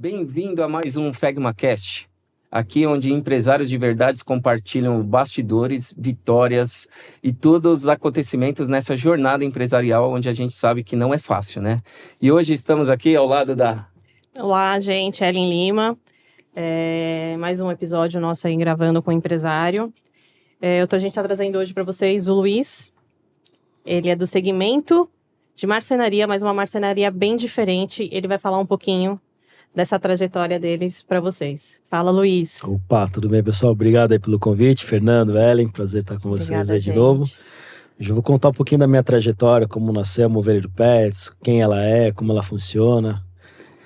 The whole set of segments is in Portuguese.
Bem-vindo a mais um FegmaCast, aqui onde empresários de verdades compartilham bastidores, vitórias e todos os acontecimentos nessa jornada empresarial onde a gente sabe que não é fácil, né? E hoje estamos aqui ao lado da... Olá, gente, Ellen Lima. Mais um episódio nosso aí gravando com o empresário. A gente está trazendo hoje para vocês o Luiz. Ele é do segmento de marcenaria, mas uma marcenaria bem diferente. Ele vai falar um pouquinho dessa trajetória deles para vocês. Fala, Luiz. Opa, tudo bem, pessoal? Obrigado aí pelo convite. Fernando, Ellen, prazer estar com vocês. Obrigada, aí de novo. Hoje eu vou contar um pouquinho da minha trajetória, como nasceu a Moveleiro Pets, quem ela é, como ela funciona.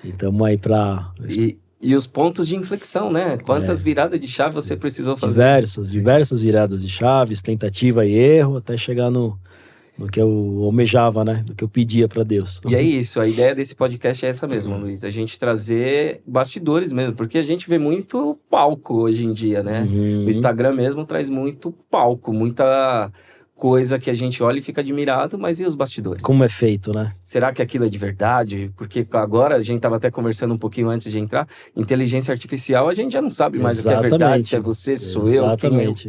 E estamos aí para... E os pontos de inflexão, né? Quantas viradas de chave você precisou fazer? Diversas viradas de chaves, tentativa e erro, até chegar no que eu almejava, né? Do que eu pedia para Deus. E é isso, a ideia desse podcast é essa mesmo, Luiz. A gente trazer bastidores mesmo, porque a gente vê muito palco hoje em dia, né? O Instagram mesmo traz muito palco, muita coisa que a gente olha e fica admirado, mas e os bastidores? Como é feito, né? Será que aquilo é de verdade? Porque agora, a gente estava até conversando um pouquinho antes de entrar, inteligência artificial, a gente já não sabe mais o que é verdade, se é você, sou eu,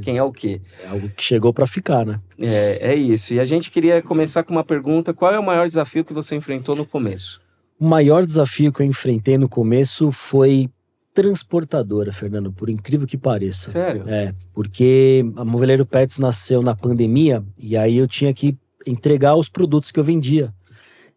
quem é o quê. É algo que chegou para ficar, né? É isso. E a gente queria começar com uma pergunta: qual é o maior desafio que você enfrentou no começo? O maior desafio que eu enfrentei no começo foi transportadora, Fernando, por incrível que pareça. Sério? Porque a Moveleiro Pets nasceu na pandemia e aí eu tinha que entregar os produtos que eu vendia.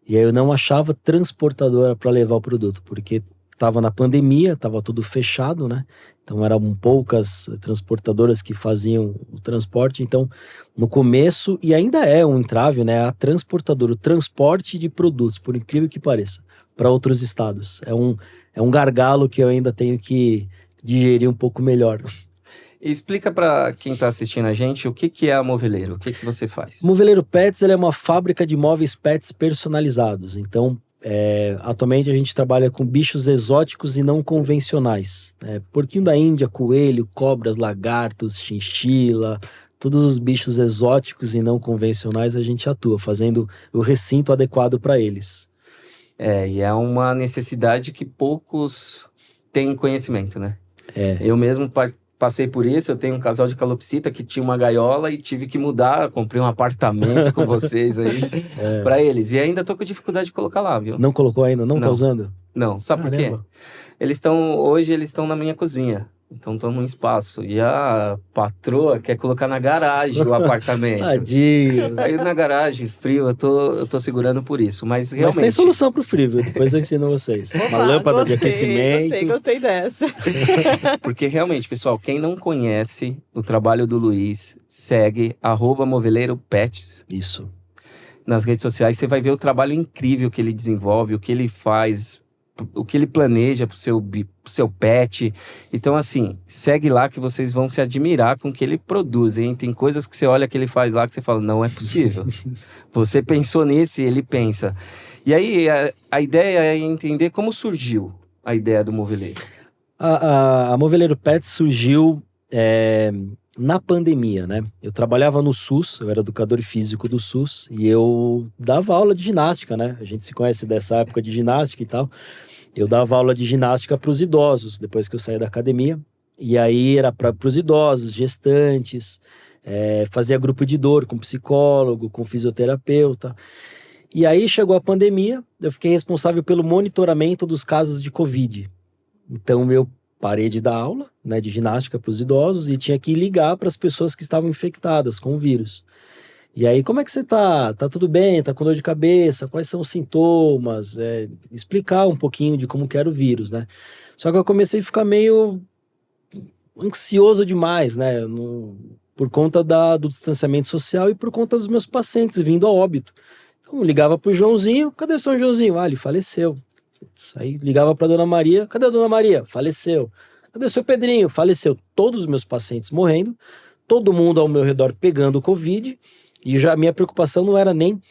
E aí eu não achava transportadora para levar o produto, porque estava na pandemia, estava tudo fechado, né? Então eram poucas transportadoras que faziam o transporte. Então, no começo, e ainda é um entrave, né? A transportadora, o transporte de produtos, por incrível que pareça, para outros estados. É um gargalo que eu ainda tenho que digerir um pouco melhor. Explica para quem está assistindo a gente o que é a Moveleiro, o que você faz? Moveleiro Pets ela é uma fábrica de móveis pets personalizados. Então, atualmente a gente trabalha com bichos exóticos e não convencionais. Porquinho da Índia, coelho, cobras, lagartos, chinchila, todos os bichos exóticos e não convencionais a gente atua, fazendo o recinto adequado para eles. E é uma necessidade que poucos têm conhecimento, né? Eu mesmo passei por isso, eu tenho um casal de calopsita que tinha uma gaiola e tive que mudar, comprei um apartamento com vocês aí para eles. E ainda tô com dificuldade de colocar lá, viu? Não colocou ainda? Não tá usando? Não, sabe por quê? Hoje eles estão na minha cozinha. Então estão num espaço. E a patroa quer colocar na garagem o apartamento. Tadinho. Aí na garagem, frio, eu tô segurando por isso. Mas realmente... Mas tem solução pro frio, viu? Depois eu ensino vocês. Opa, uma lâmpada de aquecimento. Gostei dessa. Porque realmente, pessoal, quem não conhece o trabalho do Luiz, segue @moveleiropets. Isso. Nas redes sociais, você vai ver o trabalho incrível que ele desenvolve, o que ele faz, o que ele planeja pro seu pet. Então, assim, segue lá que vocês vão se admirar com o que ele produz, hein? Tem coisas que você olha que ele faz lá que você fala, não é possível. Você pensou nisso e ele pensa. E aí, a ideia é entender como surgiu a ideia do Moveleiro. A Moveleiro Pets surgiu na pandemia, né? Eu trabalhava no SUS, eu era educador físico do SUS e eu dava aula de ginástica, né? A gente se conhece dessa época de ginástica e tal. Eu dava aula de ginástica para os idosos, depois que eu saí da academia. E aí era para os idosos, gestantes, fazia grupo de dor com psicólogo, com fisioterapeuta. E aí chegou a pandemia, eu fiquei responsável pelo monitoramento dos casos de Covid. Então eu parei de dar aula, né, de ginástica para os idosos e tinha que ligar para as pessoas que estavam infectadas com o vírus. E aí, como é que você tá? Tá tudo bem? Tá com dor de cabeça? Quais são os sintomas? Explicar um pouquinho de como que era o vírus, né? Só que eu comecei a ficar meio ansioso demais, né? Por conta do distanciamento social e por conta dos meus pacientes vindo a óbito. Então, eu ligava pro Joãozinho, cadê o São Joãozinho? Ele faleceu. Aí ligava pra Dona Maria, cadê a Dona Maria? Faleceu. Cadê o seu Pedrinho? Faleceu. Todos os meus pacientes morrendo, todo mundo ao meu redor pegando Covid. E já a minha preocupação não era nem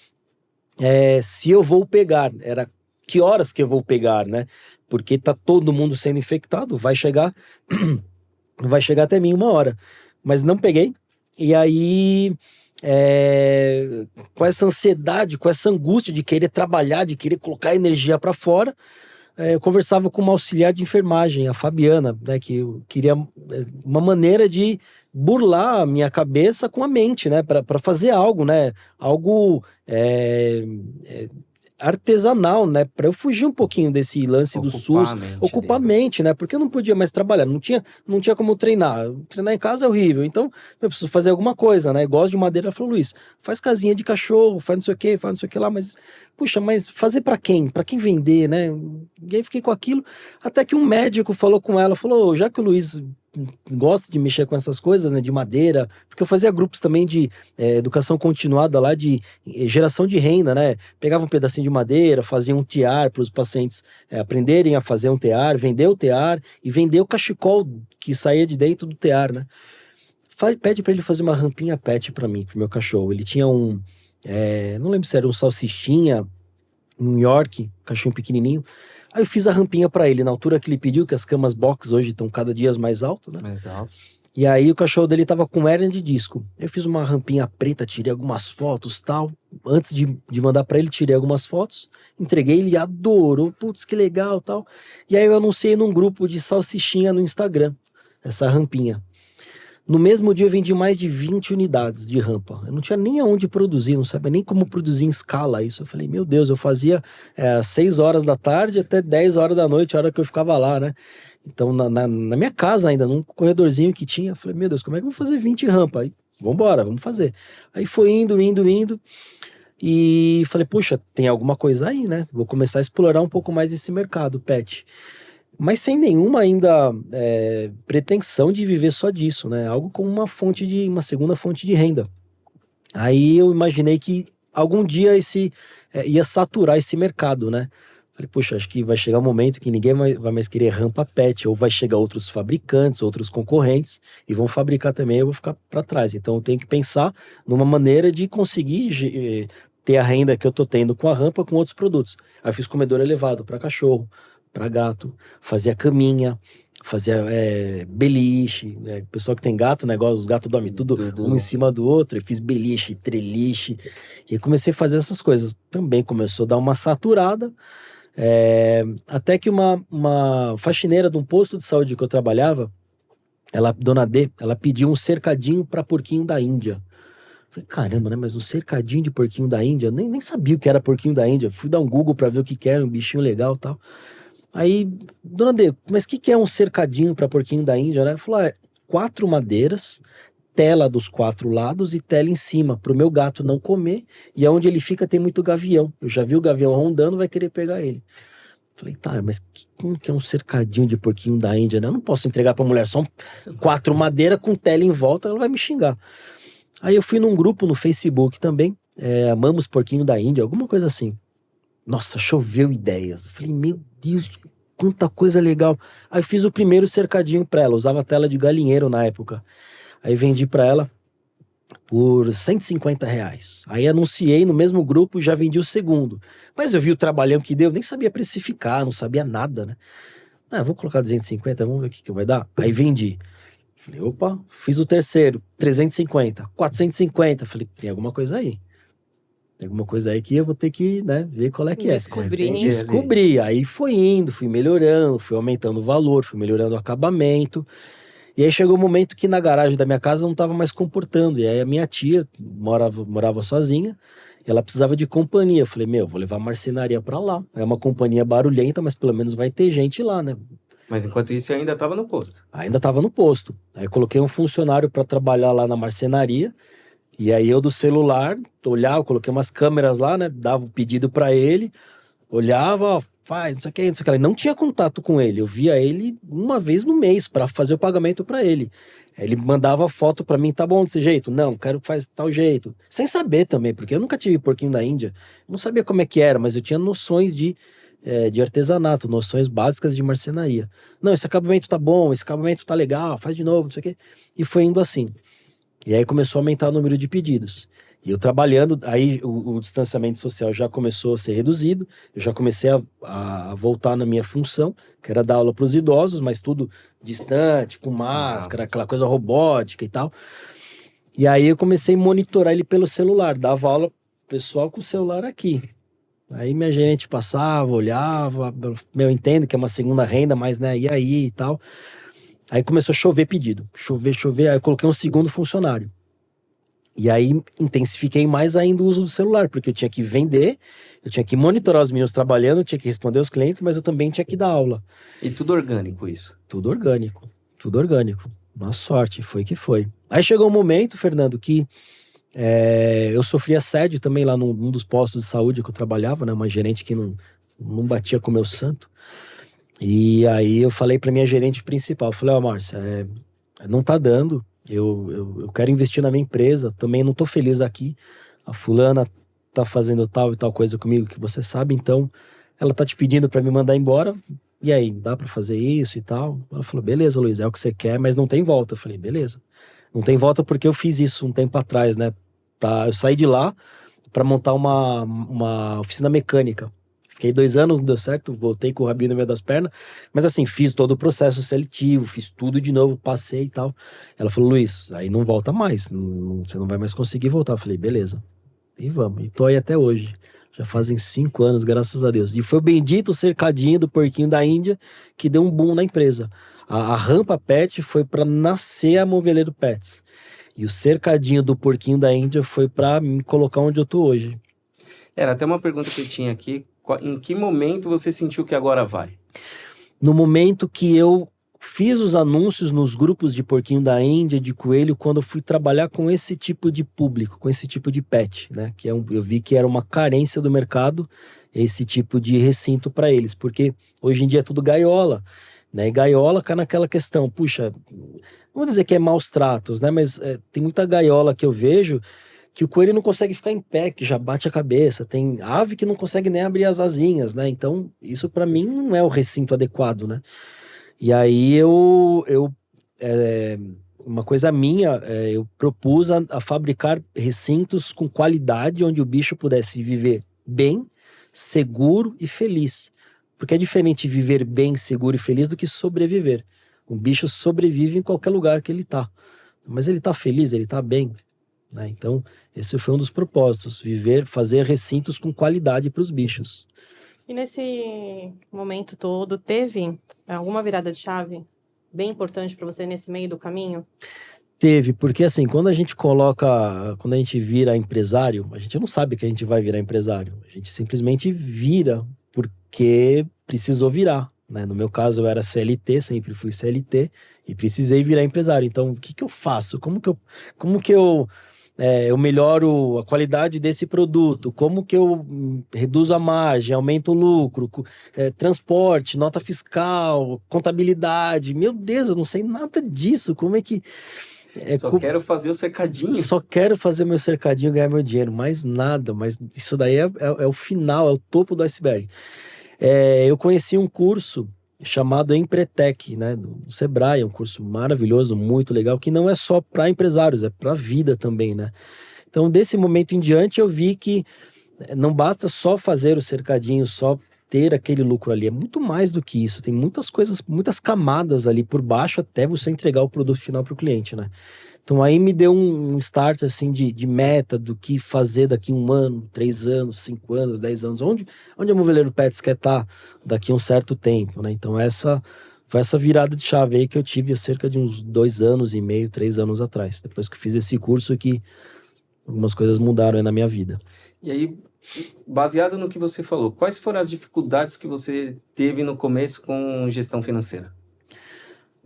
se eu vou pegar, era que horas que eu vou pegar, né? Porque tá todo mundo sendo infectado, vai chegar até mim uma hora. Mas não peguei, e aí com essa ansiedade, com essa angústia de querer trabalhar, de querer colocar energia para fora, eu conversava com uma auxiliar de enfermagem, a Fabiana, né, que eu queria uma maneira de burlar a minha cabeça com a mente, né, para fazer algo, né, algo artesanal, né, para eu fugir um pouquinho desse lance do SUS, ocupar a mente, né, porque eu não podia mais trabalhar, não tinha como treinar em casa é horrível, então eu preciso fazer alguma coisa, né, gosto de madeira. Ela falou: Luiz, faz casinha de cachorro, faz não sei o que, faz não sei o que lá, mas puxa, mas fazer para quem? Para quem vender, né? E aí fiquei com aquilo, até que um médico falou com ela, falou: já que o Luiz gosta de mexer com essas coisas, né, de madeira, porque eu fazia grupos também de educação continuada lá, de geração de renda, né, pegava um pedacinho de madeira, fazia um tear para os pacientes aprenderem a fazer um tear, vender o tear e vender o cachecol que saía de dentro do tear, né. Pede para ele fazer uma rampinha pet para mim, pro meu cachorro. Ele tinha não lembro se era um salsichinha, um New York, cachorro pequenininho. Aí eu fiz a rampinha pra ele, na altura que ele pediu, que as camas box hoje estão cada dia mais altas, né? Mais alto. E aí o cachorro dele tava com hérnia de disco. Eu fiz uma rampinha preta, tirei algumas fotos, tal. Antes de mandar pra ele, tirei algumas fotos. Entreguei, ele adorou. Putz, que legal, tal. E aí eu anunciei num grupo de salsichinha no Instagram, essa rampinha. No mesmo dia eu vendi mais de 20 unidades de rampa. Eu não tinha nem aonde produzir, não sabia nem como produzir em escala isso. Eu falei, meu Deus, eu fazia às 6 horas da tarde até 10 horas da noite, a hora que eu ficava lá, né? Então, na minha casa ainda, num corredorzinho que tinha, eu falei, meu Deus, como é que eu vou fazer 20 rampa? Aí, vambora, vamos fazer. Aí foi indo. E falei, puxa, tem alguma coisa aí, né? Vou começar a explorar um pouco mais esse mercado, pet. Mas sem nenhuma ainda pretensão de viver só disso, né? Algo como uma segunda fonte de renda. Aí eu imaginei que algum dia ia saturar esse mercado, né? Falei, poxa, acho que vai chegar um momento que ninguém vai mais querer rampa pet, ou vai chegar outros fabricantes, outros concorrentes, e vão fabricar também, eu vou ficar para trás. Então eu tenho que pensar numa maneira de conseguir ter a renda que eu tô tendo com a rampa com outros produtos. Aí eu fiz comedor elevado para cachorro, para gato, fazia caminha, fazia beliche, né? O pessoal que tem gato, né? Igual os gatos dormem tudo um em cima do outro. Eu fiz beliche, treliche, e aí comecei a fazer essas coisas. Também começou a dar uma saturada, até que uma faxineira de um posto de saúde que eu trabalhava, Dona D, ela pediu um cercadinho para porquinho da Índia. Falei, caramba, né? Mas um cercadinho de porquinho da Índia? Eu nem sabia o que era porquinho da Índia. Fui dar um Google para ver o que era, um bichinho legal e tal. Aí, Dona D, mas o que é um cercadinho para porquinho da Índia, né? Falou, 4 madeiras, tela dos 4 lados e tela em cima, pro meu gato não comer, e onde ele fica tem muito gavião. Eu já vi o gavião rondando, vai querer pegar ele. Falei, tá, mas como que é um cercadinho de porquinho da Índia, né? Eu não posso entregar pra mulher só 4 madeiras com tela em volta, ela vai me xingar. Aí eu fui num grupo no Facebook também, Amamos Porquinho da Índia, alguma coisa assim. Nossa, choveu ideias. Eu falei, meu Deus, quanta coisa legal. Aí fiz o primeiro cercadinho pra ela, usava tela de galinheiro na época. Aí vendi pra ela por R$150. Aí anunciei no mesmo grupo e já vendi o segundo. Mas eu vi o trabalhão que deu, nem sabia precificar, não sabia nada, né? Vou colocar 250, vamos ver o que vai dar. Aí vendi. Falei, opa, fiz o terceiro, 350, 450. Falei, tem alguma coisa aí. Tem alguma coisa aí que eu vou ter que, né, ver qual é que Descobri. Aí fui indo, fui melhorando, fui aumentando o valor, fui melhorando o acabamento. E aí chegou um momento que na garagem da minha casa não estava mais comportando. E aí a minha tia morava sozinha, ela precisava de companhia. Eu falei, vou levar a marcenaria para lá. É uma companhia barulhenta, mas pelo menos vai ter gente lá, né? Mas enquanto isso, você ainda estava no posto? Ainda estava no posto. Aí coloquei um funcionário para trabalhar lá na marcenaria. E aí eu do celular, olhava, coloquei umas câmeras lá, né? Dava o pedido para ele, olhava, ó, faz, não sei o que, não sei o que. Ele não tinha contato com ele. Eu via ele uma vez no mês para fazer o pagamento para ele. Aí ele mandava foto para mim, tá bom desse jeito? Não, quero que faz tal jeito. Sem saber também, porque eu nunca tive porquinho da Índia. Eu não sabia como é que era, mas eu tinha noções de artesanato, noções básicas de marcenaria. Não, esse acabamento tá bom, esse acabamento tá legal, faz de novo, não sei o que. E foi indo assim. E aí começou a aumentar o número de pedidos. E eu trabalhando, aí o distanciamento social já começou a ser reduzido, eu já comecei a voltar na minha função, que era dar aula para os idosos, mas tudo distante, com máscara, aquela coisa robótica e tal. E aí eu comecei a monitorar ele pelo celular, dava aula pro pessoal com o celular aqui. Aí minha gerente passava, olhava, eu entendo que é uma segunda renda, mas né, e aí e tal. Aí começou a chover pedido, chover, aí eu coloquei um segundo funcionário. E aí intensifiquei mais ainda o uso do celular, porque eu tinha que vender, eu tinha que monitorar os meninos trabalhando, eu tinha que responder aos clientes, mas eu também tinha que dar aula. E tudo orgânico isso. Tudo orgânico, tudo orgânico. Na sorte, foi que foi. Aí chegou um momento, Fernando, que eu sofri assédio também lá num dos postos de saúde que eu trabalhava, né? Uma gerente que não batia com o meu santo. E aí eu falei pra minha gerente principal, falei, ó, Márcia, não tá dando, eu quero investir na minha empresa, também não tô feliz aqui, a fulana tá fazendo tal e tal coisa comigo que você sabe, então ela tá te pedindo pra me mandar embora, e aí, dá pra fazer isso e tal? Ela falou, beleza, Luiz, é o que você quer, mas não tem volta. Eu falei, beleza. Não tem volta porque eu fiz isso um tempo atrás, né? Eu saí de lá pra montar uma oficina mecânica. Fiquei 2 anos, não deu certo, voltei com o rabinho no meio das pernas, mas assim, fiz todo o processo seletivo, fiz tudo de novo, passei e tal. Ela falou, Luiz, aí não volta mais, você não vai mais conseguir voltar. Eu falei, beleza, e vamos, e tô aí até hoje. Já fazem 5 anos, graças a Deus. E foi o bendito cercadinho do porquinho da Índia que deu um boom na empresa. A Rampa Pet foi para nascer a Moveleiro Pets. E o cercadinho do porquinho da Índia foi para me colocar onde eu tô hoje. Era até uma pergunta que eu tinha aqui. Em que momento você sentiu que agora vai? No momento que eu fiz os anúncios nos grupos de porquinho da Índia, de coelho, quando eu fui trabalhar com esse tipo de público, com esse tipo de pet, né? Eu vi que era uma carência do mercado, esse tipo de recinto para eles, porque hoje em dia é tudo gaiola, né? E gaiola cai naquela questão, puxa, não vou dizer que é maus tratos, né? Mas tem muita gaiola que eu vejo que o coelho não consegue ficar em pé, que já bate a cabeça. Tem ave que não consegue nem abrir as asinhas, né? Então, isso para mim não é o recinto adequado, né? E aí uma coisa minha, eu propus a fabricar recintos com qualidade, onde o bicho pudesse viver bem, seguro e feliz. Porque é diferente viver bem, seguro e feliz do que sobreviver. O bicho sobrevive em qualquer lugar que ele tá. Mas ele tá feliz, ele tá bem, né? Então, esse foi um dos propósitos, fazer recintos com qualidade para os bichos. E nesse momento todo, teve alguma virada de chave bem importante para você nesse meio do caminho? Teve, porque assim, quando a gente vira empresário, a gente não sabe que a gente vai virar empresário. A gente simplesmente vira porque precisou virar, né? No meu caso, eu era CLT, sempre fui CLT e precisei virar empresário. Então, o que eu faço? Como que eu melhoro a qualidade desse produto? Como que eu reduzo a margem, aumento o lucro, transporte, nota fiscal, contabilidade? Meu Deus, eu não sei nada disso. Como é que... Quero fazer o cercadinho. Só quero fazer meu cercadinho e ganhar meu dinheiro, mais nada. Mas isso daí é o final, é o topo do iceberg. Eu conheci um curso chamado Empretec, né, do Sebrae, um curso maravilhoso, muito legal, que não é só para empresários, é para a vida também, né? Então, desse momento em diante, eu vi que não basta só fazer o cercadinho, só ter aquele lucro ali, é muito mais do que isso, tem muitas coisas, muitas camadas ali por baixo até você entregar o produto final para o cliente, né? Então aí me deu um start assim de meta do que fazer daqui 1 ano, 3 anos, 5 anos, 10 anos, onde a Moveleiro Pets quer estar daqui um certo tempo, né? Então foi essa virada de chave aí que eu tive há cerca de uns 2 anos e meio, 3 anos atrás, depois que fiz esse curso que algumas coisas mudaram aí na minha vida. E aí, baseado no que você falou, quais foram as dificuldades que você teve no começo com gestão financeira?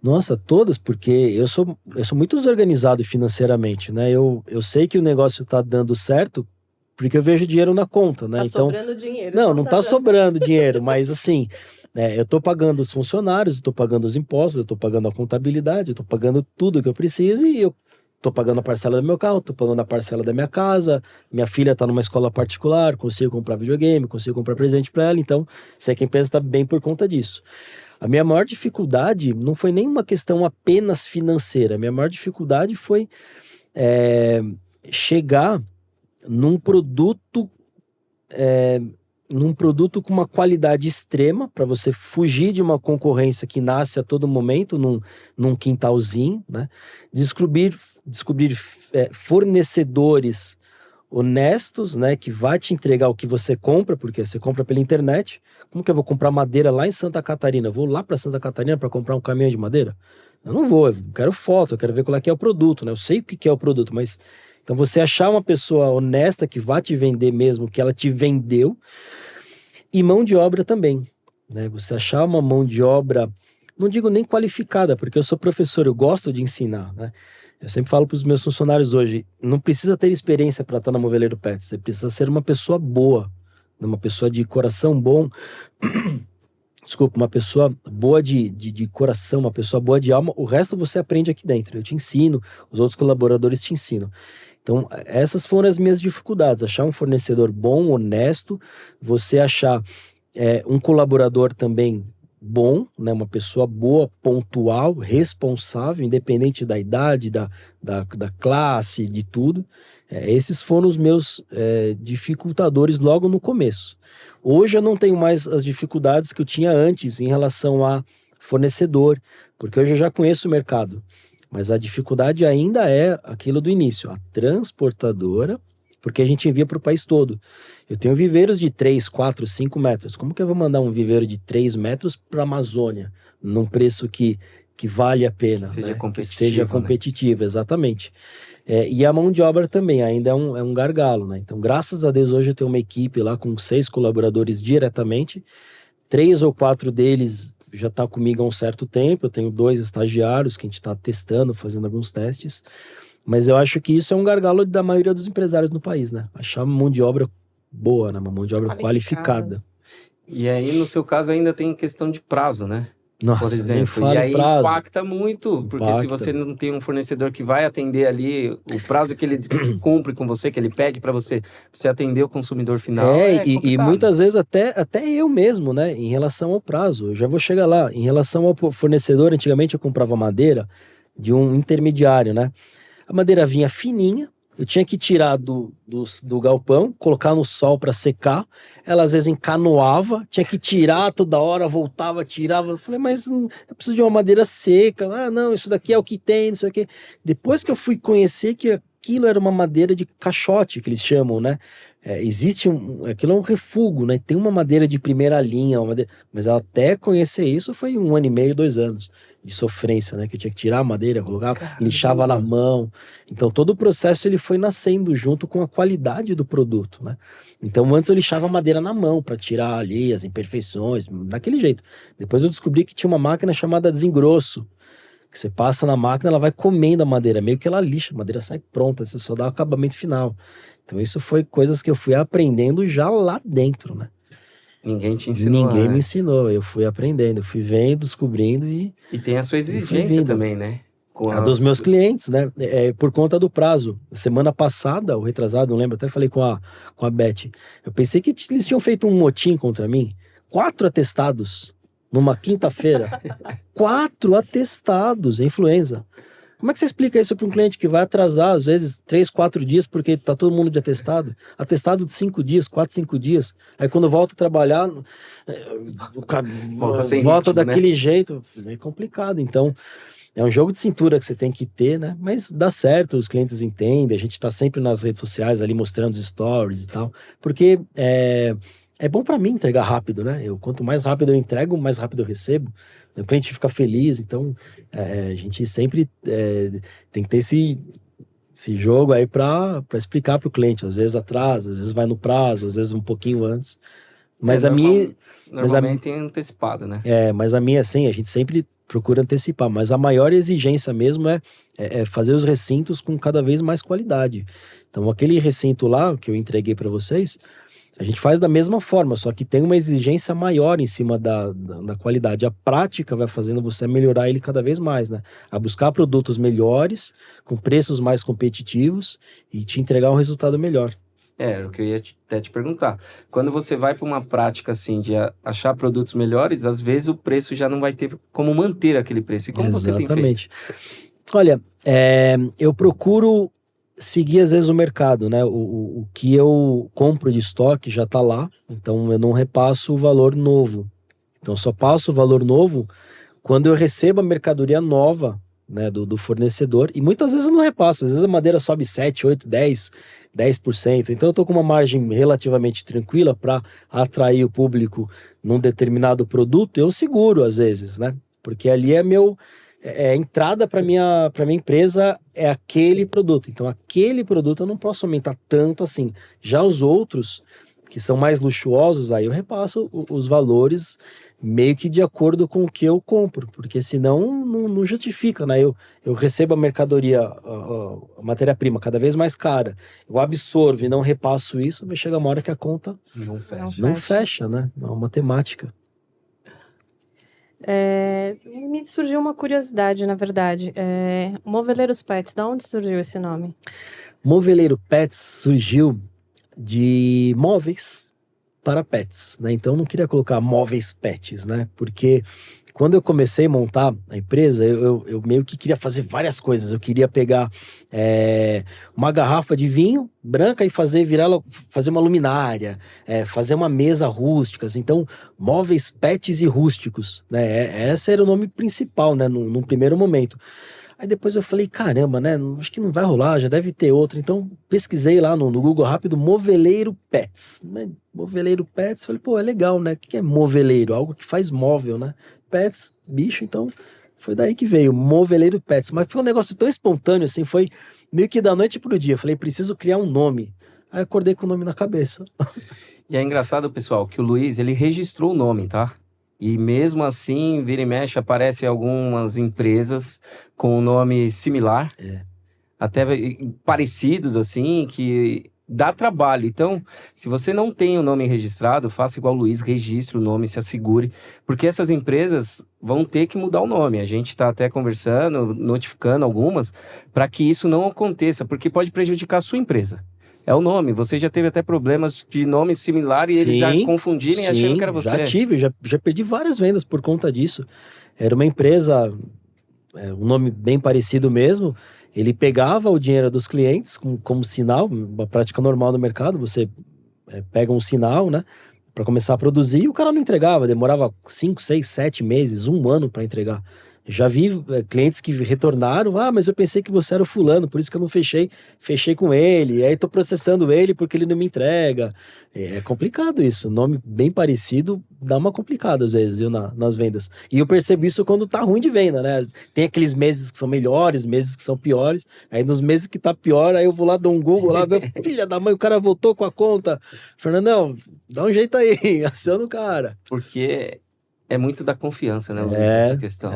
Nossa, todas, porque eu sou muito desorganizado financeiramente, né? Eu sei que o negócio tá dando certo porque eu vejo dinheiro na conta, né? Tá Então, sobrando dinheiro. não tá sobrando dinheiro, mas assim, eu tô pagando os funcionários, eu tô pagando os impostos, eu tô pagando a contabilidade, eu tô pagando tudo que eu preciso e eu tô pagando a parcela do meu carro, tô pagando a parcela da minha casa, minha filha tá numa escola particular, consigo comprar videogame, consigo comprar presente para ela, então sei que a empresa tá bem por conta disso. A minha maior dificuldade não foi nem uma questão apenas financeira. A minha maior dificuldade foi chegar num produto com uma qualidade extrema para você fugir de uma concorrência que nasce a todo momento num quintalzinho, né? Descobrir fornecedores honestos, né, que vai te entregar o que você compra, porque você compra pela internet. Como que eu vou comprar madeira lá em Santa Catarina? Eu vou lá para Santa Catarina para comprar um caminhão de madeira? Eu não vou, eu quero foto, eu quero ver qual é que é o produto, né? Eu sei o que é o produto, mas então você achar uma pessoa honesta que vai te vender mesmo, que ela te vendeu, e mão de obra também, né? Você achar uma mão de obra, não digo nem qualificada, porque eu sou professor, eu gosto de ensinar, né? Eu sempre falo para os meus funcionários hoje, não precisa ter experiência para estar na Moveleiro Pet, você precisa ser uma pessoa boa, uma pessoa de coração bom, desculpa, uma pessoa boa de coração, uma pessoa boa de alma, o resto você aprende aqui dentro, eu te ensino, os outros colaboradores te ensinam. Então, essas foram as minhas dificuldades, achar um fornecedor bom, honesto, você achar um colaborador também bom, né, uma pessoa boa, pontual, responsável, independente da idade, da classe, de tudo. Esses foram os meus dificultadores logo no começo. Hoje eu não tenho mais as dificuldades que eu tinha antes em relação a fornecedor, porque hoje eu já conheço o mercado. Mas a dificuldade ainda é aquilo do início, a transportadora, porque a gente envia para o país todo. Eu tenho viveiros de 3, 4, 5 metros. Como que eu vou mandar um viveiro de 3 metros para a Amazônia, num preço que vale a pena? Que seja, né? competitivo, que seja competitivo, né? Exatamente. E a mão de obra também ainda é um gargalo, né? Então, graças a Deus, hoje eu tenho uma equipe lá com 6 colaboradores diretamente, 3 ou 4 deles já está comigo há um certo tempo, eu tenho 2 estagiários que a gente está testando, fazendo alguns testes, mas eu acho que isso é um gargalo da maioria dos empresários no país, né? Achar uma mão de obra boa, né? Uma mão de obra qualificada. E aí, no seu caso, ainda tem questão de prazo, né? Nossa, por exemplo, e aí prazo. impacta muito, porque se você não tem um fornecedor que vai atender ali o prazo que ele cumpre com você, que ele pede para você atender o consumidor final, e muitas vezes até eu mesmo, né, em relação ao prazo, eu já vou chegar lá, em relação ao fornecedor, antigamente eu comprava madeira de um intermediário, né, a madeira vinha fininha, eu tinha que tirar do galpão, colocar no sol para secar. Ela às vezes encanoava, tinha que tirar toda hora, voltava, tirava. Eu falei, mas eu preciso de uma madeira seca. Ah, não, isso daqui é o que tem, isso aqui. Depois que eu fui conhecer que aquilo era uma madeira de caixote, que eles chamam, né? Aquilo é um refúgio, né? Tem uma madeira de primeira linha, mas até conhecer isso foi 1 ano e meio, 2 anos de sofrência, né? Que eu tinha que tirar a madeira, colocar, lixava na mão. Então todo o processo ele foi nascendo junto com a qualidade do produto, né? Então antes eu lixava a madeira na mão para tirar ali as imperfeições, daquele jeito. Depois eu descobri que tinha uma máquina chamada desengrosso, que você passa na máquina, ela vai comendo a madeira, meio que ela lixa, a madeira sai pronta, você só dá o acabamento final. Então isso foi coisas que eu fui aprendendo já lá dentro, né? Ninguém te ensinou. Ninguém me ensinou, eu fui aprendendo, eu fui vendo, descobrindo e tem a sua exigência também, né? A dos meus clientes, né? Por conta do prazo. Semana passada, ou retrasado, não lembro, até falei com a Beth. Eu pensei que eles tinham feito um motim contra mim. 4 atestados numa quinta-feira. 4 atestados, influenza. Como é que você explica isso para um cliente que vai atrasar, às vezes, 3, 4 dias, porque tá todo mundo de atestado? Atestado de 5 dias, 4, 5 dias. Aí quando volta a trabalhar, volta daquele jeito. É complicado. Então, é um jogo de cintura que você tem que ter, né? Mas dá certo, os clientes entendem. A gente tá sempre nas redes sociais ali mostrando os stories e tal. Porque é bom para mim entregar rápido, né? Quanto mais rápido eu entrego, mais rápido eu recebo. O cliente fica feliz, então a gente sempre tem que ter esse jogo aí para explicar para o cliente. Às vezes atrasa, às vezes vai no prazo, às vezes um pouquinho antes. Mas Normalmente tem antecipado, né? Mas a minha, assim, a gente sempre procura antecipar. Mas a maior exigência mesmo é fazer os recintos com cada vez mais qualidade. Então aquele recinto lá que eu entreguei para vocês, a gente faz da mesma forma, só que tem uma exigência maior em cima da qualidade. A prática vai fazendo você melhorar ele cada vez mais, né? A buscar produtos melhores, com preços mais competitivos e te entregar um resultado melhor. Era o que eu ia até te perguntar. Quando você vai para uma prática assim de achar produtos melhores, às vezes o preço já não vai ter como manter aquele preço. E como você tem feito? Olha, eu procuro seguir às vezes o mercado, né? O que eu compro de estoque já tá lá, então eu não repasso o valor novo. Então eu só passo o valor novo quando eu recebo a mercadoria nova né, do fornecedor, e muitas vezes eu não repasso, às vezes a madeira sobe 7, 8, 10%, então eu tô com uma margem relativamente tranquila para atrair o público num determinado produto, eu seguro às vezes, né, porque ali é a entrada para minha empresa é aquele produto, então aquele produto eu não posso aumentar tanto assim, já os outros que são mais luxuosos, aí eu repasso os valores meio que de acordo com o que eu compro, porque senão não justifica, né? Eu recebo a mercadoria, a matéria-prima cada vez mais cara, eu absorvo e não repasso isso, vai chegar uma hora que a conta não fecha, né? É uma matemática. Me surgiu uma curiosidade, na verdade. Moveleiros Pets, de onde surgiu esse nome? Moveleiro Pets surgiu de móveis para pets, né? Então eu não queria colocar móveis pets, né? Porque quando eu comecei a montar a empresa, eu meio que queria fazer várias coisas. Eu queria pegar uma garrafa de vinho branca e fazer uma luminária, fazer uma mesa rústica. Então, móveis pets e rústicos, né? Esse era o nome principal, né? Num primeiro momento. Aí depois eu falei, caramba, né? Acho que não vai rolar, já deve ter outro. Então pesquisei lá no Google rápido, Moveleiro Pets. Né? Moveleiro Pets, falei, pô, é legal, né? O que é moveleiro? Algo que faz móvel, né? Pets, bicho, então foi daí que veio, Moveleiro Pets. Mas foi um negócio tão espontâneo, assim, foi meio que da noite pro dia. Falei, preciso criar um nome. Aí acordei com o nome na cabeça. E é engraçado, pessoal, que o Luiz, ele registrou o nome, tá? E mesmo assim, vira e mexe, aparece algumas empresas com um nome similar, até parecidos assim, que dá trabalho. Então, se você não tem o nome registrado, faça igual o Luiz, registre o nome, se assegure, porque essas empresas vão ter que mudar o nome. A gente está até conversando, notificando algumas, para que isso não aconteça, porque pode prejudicar a sua empresa. É o nome. Você já teve até problemas de nome similar e eles confundirem achando que era você. Já tive, já perdi várias vendas por conta disso. Era uma empresa, um nome bem parecido mesmo. Ele pegava o dinheiro dos clientes como sinal, uma prática normal no mercado. Você pega um sinal, né, para começar a produzir e o cara não entregava. Demorava 5, 6, 7 meses, 1 ano para entregar. Já vi clientes que retornaram, mas eu pensei que você era o fulano, por isso que eu não fechei com ele, aí tô processando ele porque ele não me entrega. É complicado isso, nome bem parecido dá uma complicada às vezes, viu, nas vendas. E eu percebo isso quando tá ruim de venda, né? Tem aqueles meses que são melhores, meses que são piores, aí nos meses que tá pior, aí eu vou lá, dou um Google lá, filha da mãe, o cara voltou com a conta. Fernandão, dá um jeito aí, aciona o cara. Porque é muito da confiança, né, Luiz, essa questão.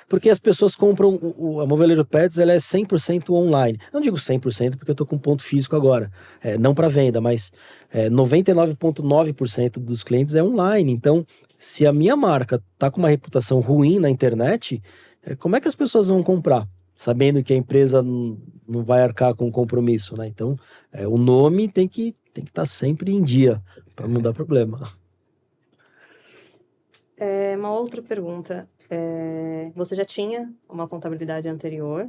Porque as pessoas compram, a Moveleiro Pets, ela é 100% online. Eu não digo 100% porque eu tô com um ponto físico agora, não para venda, mas 99,9% dos clientes é online. Então, se a minha marca tá com uma reputação ruim na internet, como é que as pessoas vão comprar? Sabendo que a empresa não vai arcar com o compromisso, né? Então, o nome tem que estar sempre em dia, para não dar problema. Uma outra pergunta. Você já tinha uma contabilidade anterior?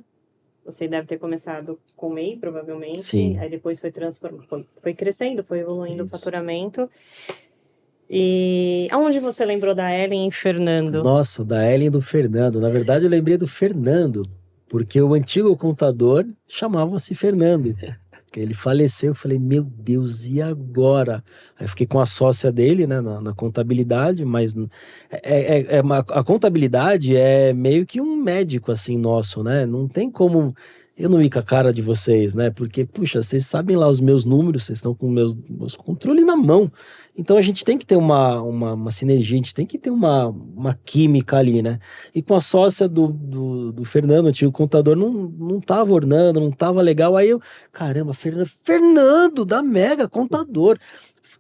Você deve ter começado com MEI, provavelmente. Sim. Aí depois foi foi crescendo, foi evoluindo o faturamento. E aonde você lembrou da Ellen e Fernando? Nossa, da Ellen e do Fernando. Na verdade, eu lembrei do Fernando, porque o antigo contador chamava-se Fernando. Que ele faleceu, eu falei, meu Deus, e agora? Aí eu fiquei com a sócia dele, né, na contabilidade, mas a contabilidade é meio que um médico, assim, nosso, né? Não tem como eu não ir com a cara de vocês, né? Porque, puxa, vocês sabem lá os meus números, vocês estão com meus controles na mão. Então a gente tem que ter uma sinergia, a gente tem que ter uma química ali, né? E com a sócia do Fernando, o antigo contador, não tava ornando, não tava legal. Aí eu, caramba, Fernando da Mega Contador.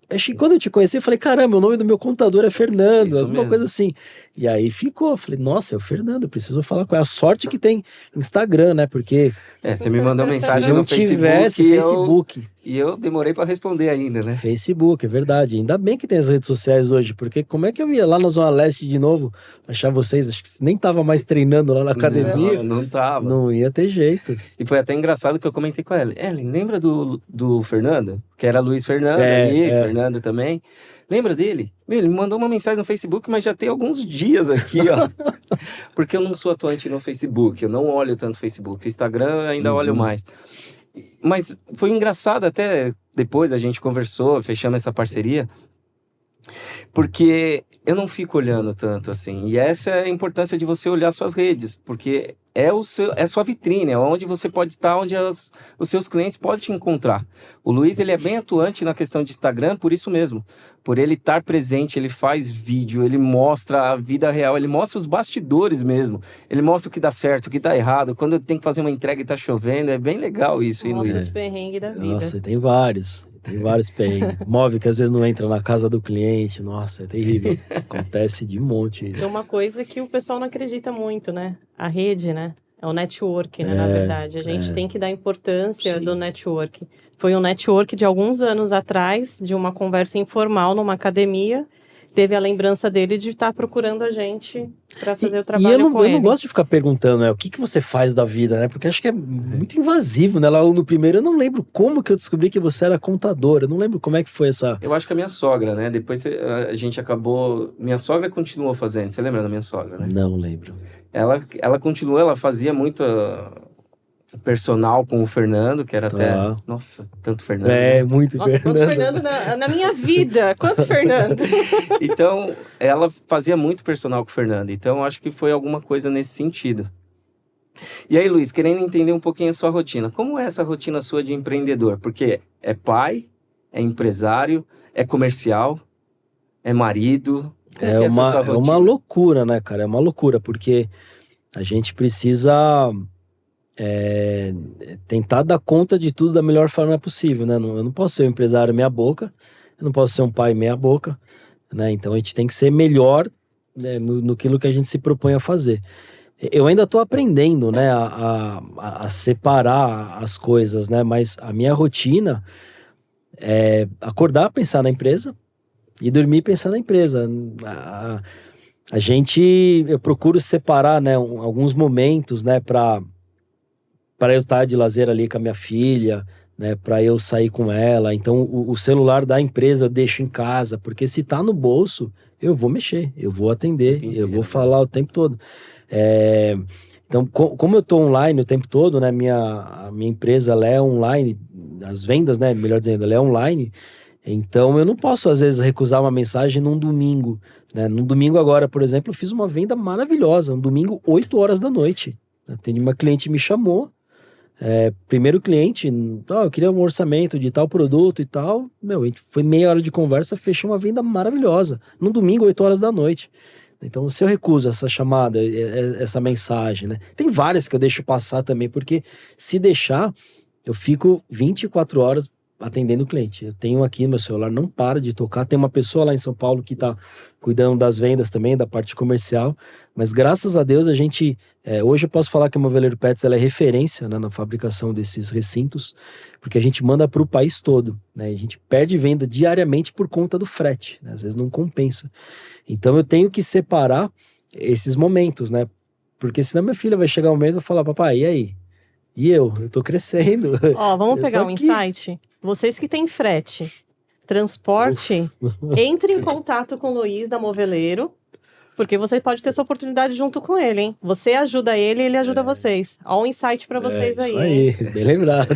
Acho que quando eu te conheci, eu falei, caramba, o nome do meu contador é Fernando, Isso alguma mesmo. coisa assim. E aí ficou, eu falei, nossa, é o Fernando, eu preciso falar com ele. A sorte que tem Instagram, né? Porque Você me mandou se mensagem não no Facebook. tivesse Facebook. E eu demorei para responder ainda, né? Facebook, é verdade. Ainda bem que tem as redes sociais hoje, porque como é que eu ia lá na Zona Leste de novo achar vocês? Acho que nem tava mais treinando lá na academia. Não tava. Não ia ter jeito. E foi até engraçado que eu comentei com ela. Ellen, lembra do Fernando? Que era Luiz Fernando É, ali, é. Fernando também. Lembra dele? Meu, ele me mandou uma mensagem no Facebook, mas já tem alguns dias aqui, ó. Porque eu não sou atuante no Facebook, eu não olho tanto o Facebook. O Instagram eu ainda olho mais. Mas foi engraçado, até depois a gente conversou, fechamos essa parceria, porque eu não fico olhando tanto assim. E essa é a importância de você olhar suas redes, porque é a sua vitrine, é onde você pode estar, onde os seus clientes podem te encontrar. O Luiz, ele é bem atuante na questão de Instagram, por isso mesmo. Por ele estar presente, ele faz vídeo, ele mostra a vida real, ele mostra os bastidores mesmo. Ele mostra o que dá certo, o que dá errado, quando tem que fazer uma entrega e tá chovendo. É bem legal isso, hein, Mostra Luiz? os perrengues da vida. Nossa, tem vários perrengues. Móvel que às vezes não entra na casa do cliente, nossa, é terrível. Acontece de monte É isso. uma coisa que o pessoal não acredita muito, né? A rede, né? É o network, né? Na verdade, a gente tem que dar importância Sim. do network. Foi um network de alguns anos atrás, de uma conversa informal numa academia. Teve a lembrança dele de estar procurando a gente para fazer o trabalho eu com ele. não gosto de ficar perguntando, né, o que você faz da vida, né? Porque acho que é muito invasivo, né? Lá no primeiro eu não lembro como que eu descobri que você era contador. Eu não lembro como é que foi essa... Eu acho que a minha sogra, né? Depois a gente acabou... Minha sogra continuou fazendo. Você lembra da minha sogra, né? Não lembro. Ela continuou, ela fazia muito personal com o Fernando, que era até... Nossa, tanto Fernando. É, né? muito Nossa, quanto Fernando. Fernando na minha vida! Quanto Fernando! Então, ela fazia muito personal com o Fernando. Então, acho que foi alguma coisa nesse sentido. E aí, Luiz, querendo entender um pouquinho a sua rotina. Como é essa rotina sua de empreendedor? Porque é pai, é empresário, é comercial, é marido. Como que é essa sua rotina? É uma loucura, né, cara? É uma loucura, porque a gente precisa tentar dar conta de tudo da melhor forma possível, né? Eu não posso ser um empresário meia boca, eu não posso ser um pai meia boca, né? Então a gente tem que ser melhor, né, no que a gente se propõe a fazer. Eu ainda estou aprendendo, né, a separar as coisas, né? Mas a minha rotina é acordar, pensar na empresa e dormir, pensar na empresa. Eu procuro separar, né, alguns momentos, né, para eu estar de lazer ali com a minha filha, né, para eu sair com ela. Então, o celular da empresa eu deixo em casa, porque se tá no bolso, eu vou mexer, eu vou atender, eu vou falar o tempo todo. Então, como eu tô online o tempo todo, né, a minha empresa, ela é online, as vendas, né, melhor dizendo, ela é online, então eu não posso, às vezes, recusar uma mensagem num domingo, né. Num domingo agora, por exemplo, eu fiz uma venda maravilhosa, um domingo, 8 horas da noite. Tem uma cliente me chamou, primeiro cliente, eu queria um orçamento de tal produto e tal, foi meia hora de conversa, fechou uma venda maravilhosa, no domingo, 8 horas da noite. Então, se eu recuso essa chamada, essa mensagem, né? Tem várias que eu deixo passar também, porque se deixar, eu fico 24 horas atendendo o cliente. Eu tenho aqui, meu celular não para de tocar. Tem uma pessoa lá em São Paulo que está cuidando das vendas também, da parte comercial. Mas graças a Deus a gente... hoje eu posso falar que a Moveleiro Pets ela é referência, né, na fabricação desses recintos, porque a gente manda para o país todo, né? A gente perde venda diariamente por conta do frete, né? Às vezes não compensa. Então eu tenho que separar esses momentos, né? Porque senão minha filha vai chegar um momento e vai falar, papai, e aí? E eu tô crescendo. Ó, vamos pegar um aqui. insight? Vocês que têm frete, transporte, entre em contato com o Luiz da Moveleiro, porque você pode ter essa oportunidade junto com ele, hein? Você ajuda ele e ele ajuda vocês. Ó, um insight pra vocês aí, isso hein? aí, bem lembrado.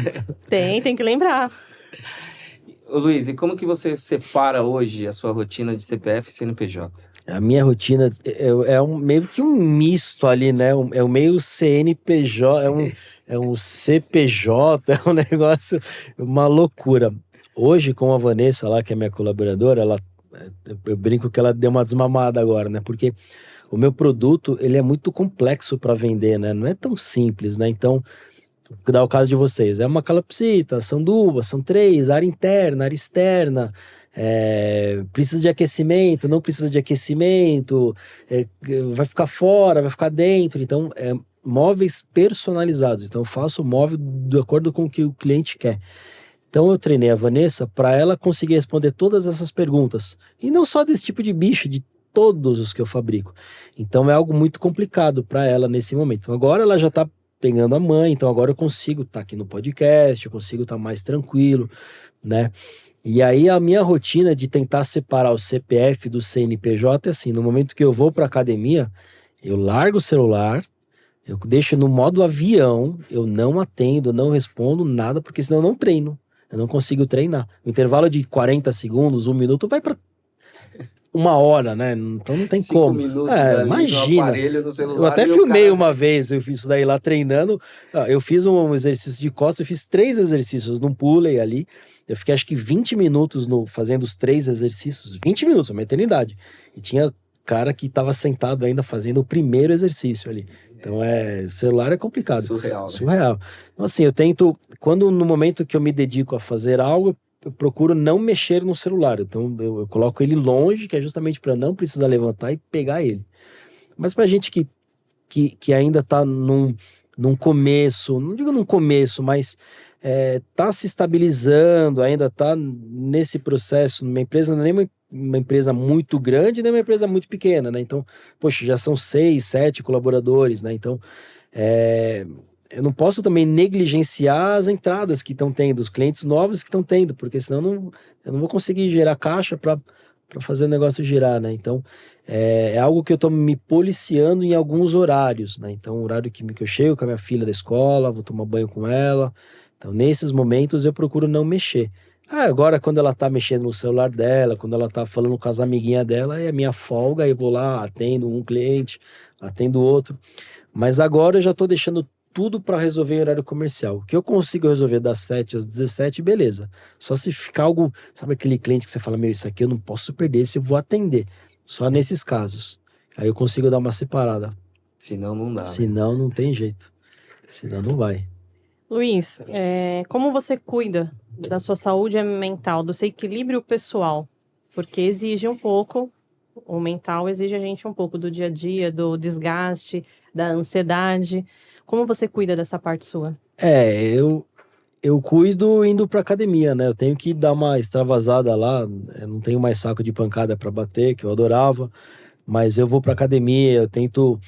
Tem que lembrar. É. Ô, Luiz, e como que você separa hoje a sua rotina de CPF e CNPJ? A minha rotina meio que um misto ali, né? É um meio CNPJ, é um CPJ, é um negócio, uma loucura. Hoje, com a Vanessa lá, que é minha colaboradora, eu brinco que ela deu uma desmamada agora, né? Porque o meu produto, ele é muito complexo para vender, né? Não é tão simples, né? Então, vou dar o caso de vocês. É uma calopsita, são 2, são 3, área interna, área externa, precisa de aquecimento, não precisa de aquecimento, vai ficar fora, vai ficar dentro. Então, móveis personalizados. Então, eu faço o móvel de acordo com o que o cliente quer. Então, eu treinei a Vanessa para ela conseguir responder todas essas perguntas. E não só desse tipo de bicho, de todos os que eu fabrico. Então, é algo muito complicado para ela nesse momento. Então, agora ela já está pegando a mãe, então agora eu consigo estar aqui no podcast, eu consigo estar mais tranquilo, né? E aí a minha rotina de tentar separar o CPF do CNPJ é assim, no momento que eu vou para academia, eu largo o celular, eu deixo no modo avião, eu não atendo, não respondo nada, porque senão eu não treino. Eu não consigo treinar. O intervalo de 40 segundos, 1 minuto, vai para 1 hora, né? Então não tem 5 como. minutos ali no Imagina. aparelho, no Eu celular. até e o filmei cara- uma vez, eu fiz isso daí lá treinando. Eu fiz um exercício de costas, eu fiz 3 exercícios num pulley ali. Eu fiquei acho que 20 minutos fazendo os 3 exercícios. 20 minutos, uma eternidade. E tinha cara que estava sentado ainda fazendo o primeiro exercício ali. Então celular é complicado. Surreal, né? Surreal. Então assim, eu tento, quando no momento que eu me dedico a fazer algo, eu procuro não mexer no celular. Então eu coloco ele longe, que é justamente para não precisar levantar e pegar ele. Mas para gente que ainda está num começo, não digo num começo, mas está se estabilizando, ainda está nesse processo, numa empresa, não é nem uma empresa muito grande, nem uma empresa muito pequena, né? Então, poxa, já são 6, 7 colaboradores, né? Então, eu não posso também negligenciar as entradas que estão tendo, os clientes novos que estão tendo, porque senão eu não vou conseguir gerar caixa para fazer o negócio girar, né? Então, é algo que eu estou me policiando em alguns horários, né? Então, o horário que eu chego com a minha filha da escola, vou tomar banho com ela. Então, nesses momentos, eu procuro não mexer. Agora, quando ela tá mexendo no celular dela, quando ela tá falando com as amiguinhas dela, é a minha folga, eu vou lá, atendo um cliente, atendo outro. Mas agora eu já tô deixando tudo para resolver em horário comercial. O que eu consigo resolver das 7 às 17, beleza. Só se ficar algo, sabe aquele cliente que você fala, meu, isso aqui eu não posso perder, se eu vou atender. Só nesses casos. Aí eu consigo dar uma separada. Senão não dá, né? Senão não tem jeito. Senão não vai. Luiz, como você cuida da sua saúde mental, do seu equilíbrio pessoal? Porque exige um pouco, o mental exige a gente um pouco do dia a dia, do desgaste, da ansiedade. Como você cuida dessa parte sua? Eu cuido indo pra academia, né? Eu tenho que dar uma extravasada lá. Eu não tenho mais saco de pancada para bater, que eu adorava. Mas eu vou pra academia, eu tento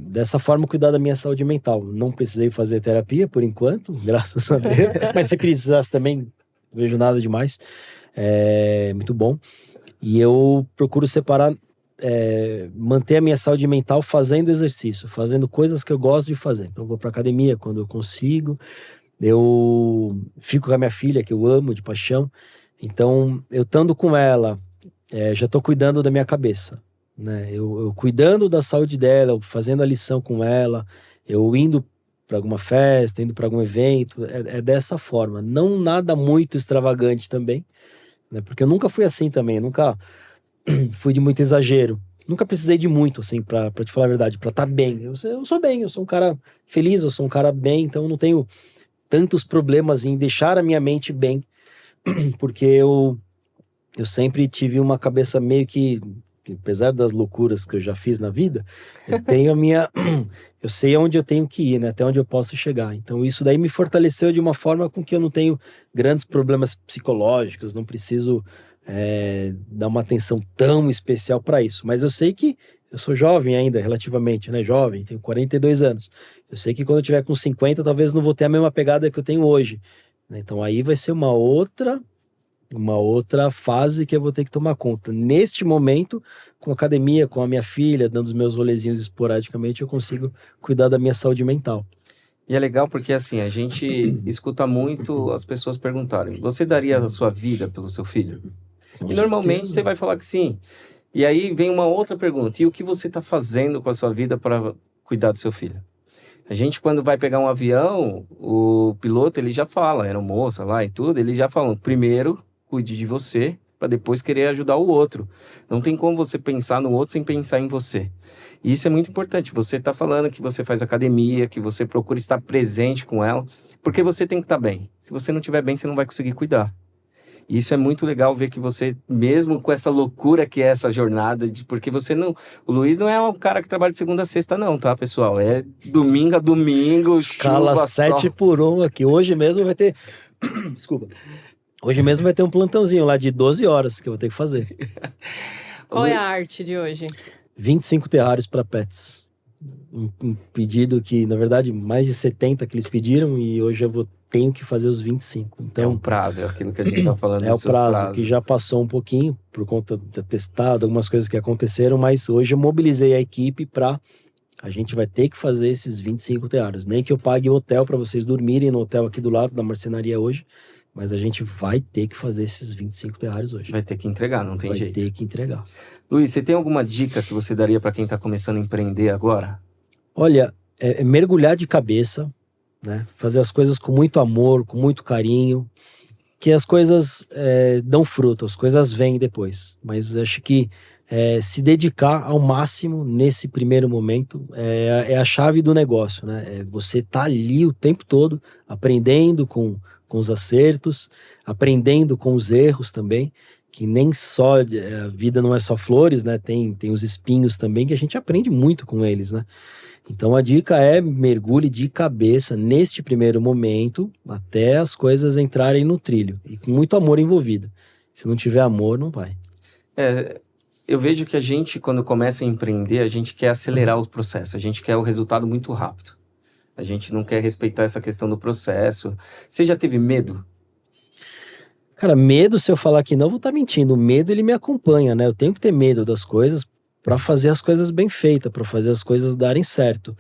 dessa forma cuidar da minha saúde mental. Não precisei fazer terapia por enquanto, graças a Deus. Mas se precisasse também, não vejo nada demais. É muito bom. E eu procuro separar, manter a minha saúde mental fazendo exercício, fazendo coisas que eu gosto de fazer. Então eu vou pra academia quando eu consigo. Eu fico com a minha filha, que eu amo de paixão. Então, eu estando com ela, já estou cuidando da minha cabeça, né? Eu cuidando da saúde dela, eu fazendo a lição com ela, eu indo para alguma festa, indo para algum evento, é dessa forma. Não nada muito extravagante também, né? Porque eu nunca fui assim também, eu nunca fui de muito exagero. Nunca precisei de muito, assim, pra te falar a verdade, pra estar bem. Eu sou bem, eu sou um cara feliz, eu sou um cara bem, então eu não tenho tantos problemas em deixar a minha mente bem, porque eu sempre tive uma cabeça meio que, apesar das loucuras que eu já fiz na vida, eu tenho a minha, eu sei aonde eu tenho que ir, né, até onde eu posso chegar. Então isso daí me fortaleceu de uma forma com que eu não tenho grandes problemas psicológicos, não preciso dar uma atenção tão especial para isso. Mas eu sei que eu sou jovem ainda, relativamente, né? Jovem, tenho 42 anos. Eu sei que quando eu tiver com 50, talvez não vou ter a mesma pegada que eu tenho hoje, né? Então aí vai ser uma outra fase que eu vou ter que tomar conta. Neste momento, com a academia, com a minha filha, dando os meus rolezinhos esporadicamente, eu consigo cuidar da minha saúde mental. E é legal porque, assim, a gente escuta muito as pessoas perguntarem: você daria a sua vida pelo seu filho? Com E normalmente certeza. você vai falar que sim. E aí vem uma outra pergunta: e o que você está fazendo com a sua vida para cuidar do seu filho? A gente, quando vai pegar um avião, o piloto, ele já fala, era moça lá e tudo, eles já falam: primeiro, cuide de você, para depois querer ajudar o outro. Não tem como você pensar no outro sem pensar em você. E isso é muito importante. Você está falando que você faz academia, que você procura estar presente com ela, porque você tem que estar bem. Se você não estiver bem, você não vai conseguir cuidar. E isso é muito legal ver que você, mesmo com essa loucura que é essa jornada, porque você não... O Luiz não é um cara que trabalha de segunda a sexta não, tá, pessoal? É domingo a domingo, Escala chuva, 7 sol. por 1 aqui. Hoje mesmo vai ter... Desculpa. Hoje mesmo vai ter um plantãozinho lá de 12 horas que eu vou ter que fazer. Qual é a arte de hoje? 25 terrários para pets. Um pedido que, na verdade, mais de 70 que eles pediram, e hoje eu vou tenho que fazer os 25. Então, É um prazo, é aquilo que a gente tá falando é dos o seus prazo prazos. que já passou um pouquinho, por conta de ter testado, algumas coisas que aconteceram, mas hoje eu mobilizei a equipe para a gente vai ter que fazer esses 25 teários. Nem que eu pague o hotel para vocês dormirem no hotel aqui do lado da marcenaria hoje, mas a gente vai ter que fazer esses 25 teários hoje. Vai ter que entregar, não tem Vai jeito. ter que entregar. Luiz, você tem alguma dica que você daria para quem está começando a empreender agora? Olha, é mergulhar de cabeça, né? Fazer as coisas com muito amor, com muito carinho, que as coisas dão fruto, as coisas vêm depois. Mas acho que se dedicar ao máximo nesse primeiro momento é a chave do negócio, né? Você tá ali o tempo todo aprendendo com os acertos, aprendendo com os erros também, que nem só a vida não é só flores, né? Tem os espinhos também que a gente aprende muito com eles, né? Então a dica é mergulhe de cabeça neste primeiro momento até as coisas entrarem no trilho e com muito amor envolvido. Se não tiver amor, não vai. Eu vejo que a gente, quando começa a empreender, a gente quer acelerar o processo, a gente quer o resultado muito rápido. A gente não quer respeitar essa questão do processo. Você já teve medo? Cara, medo, se eu falar que não, vou estar mentindo. O medo, ele me acompanha, né? Eu tenho que ter medo das coisas para fazer as coisas bem feitas, para fazer as coisas darem certo.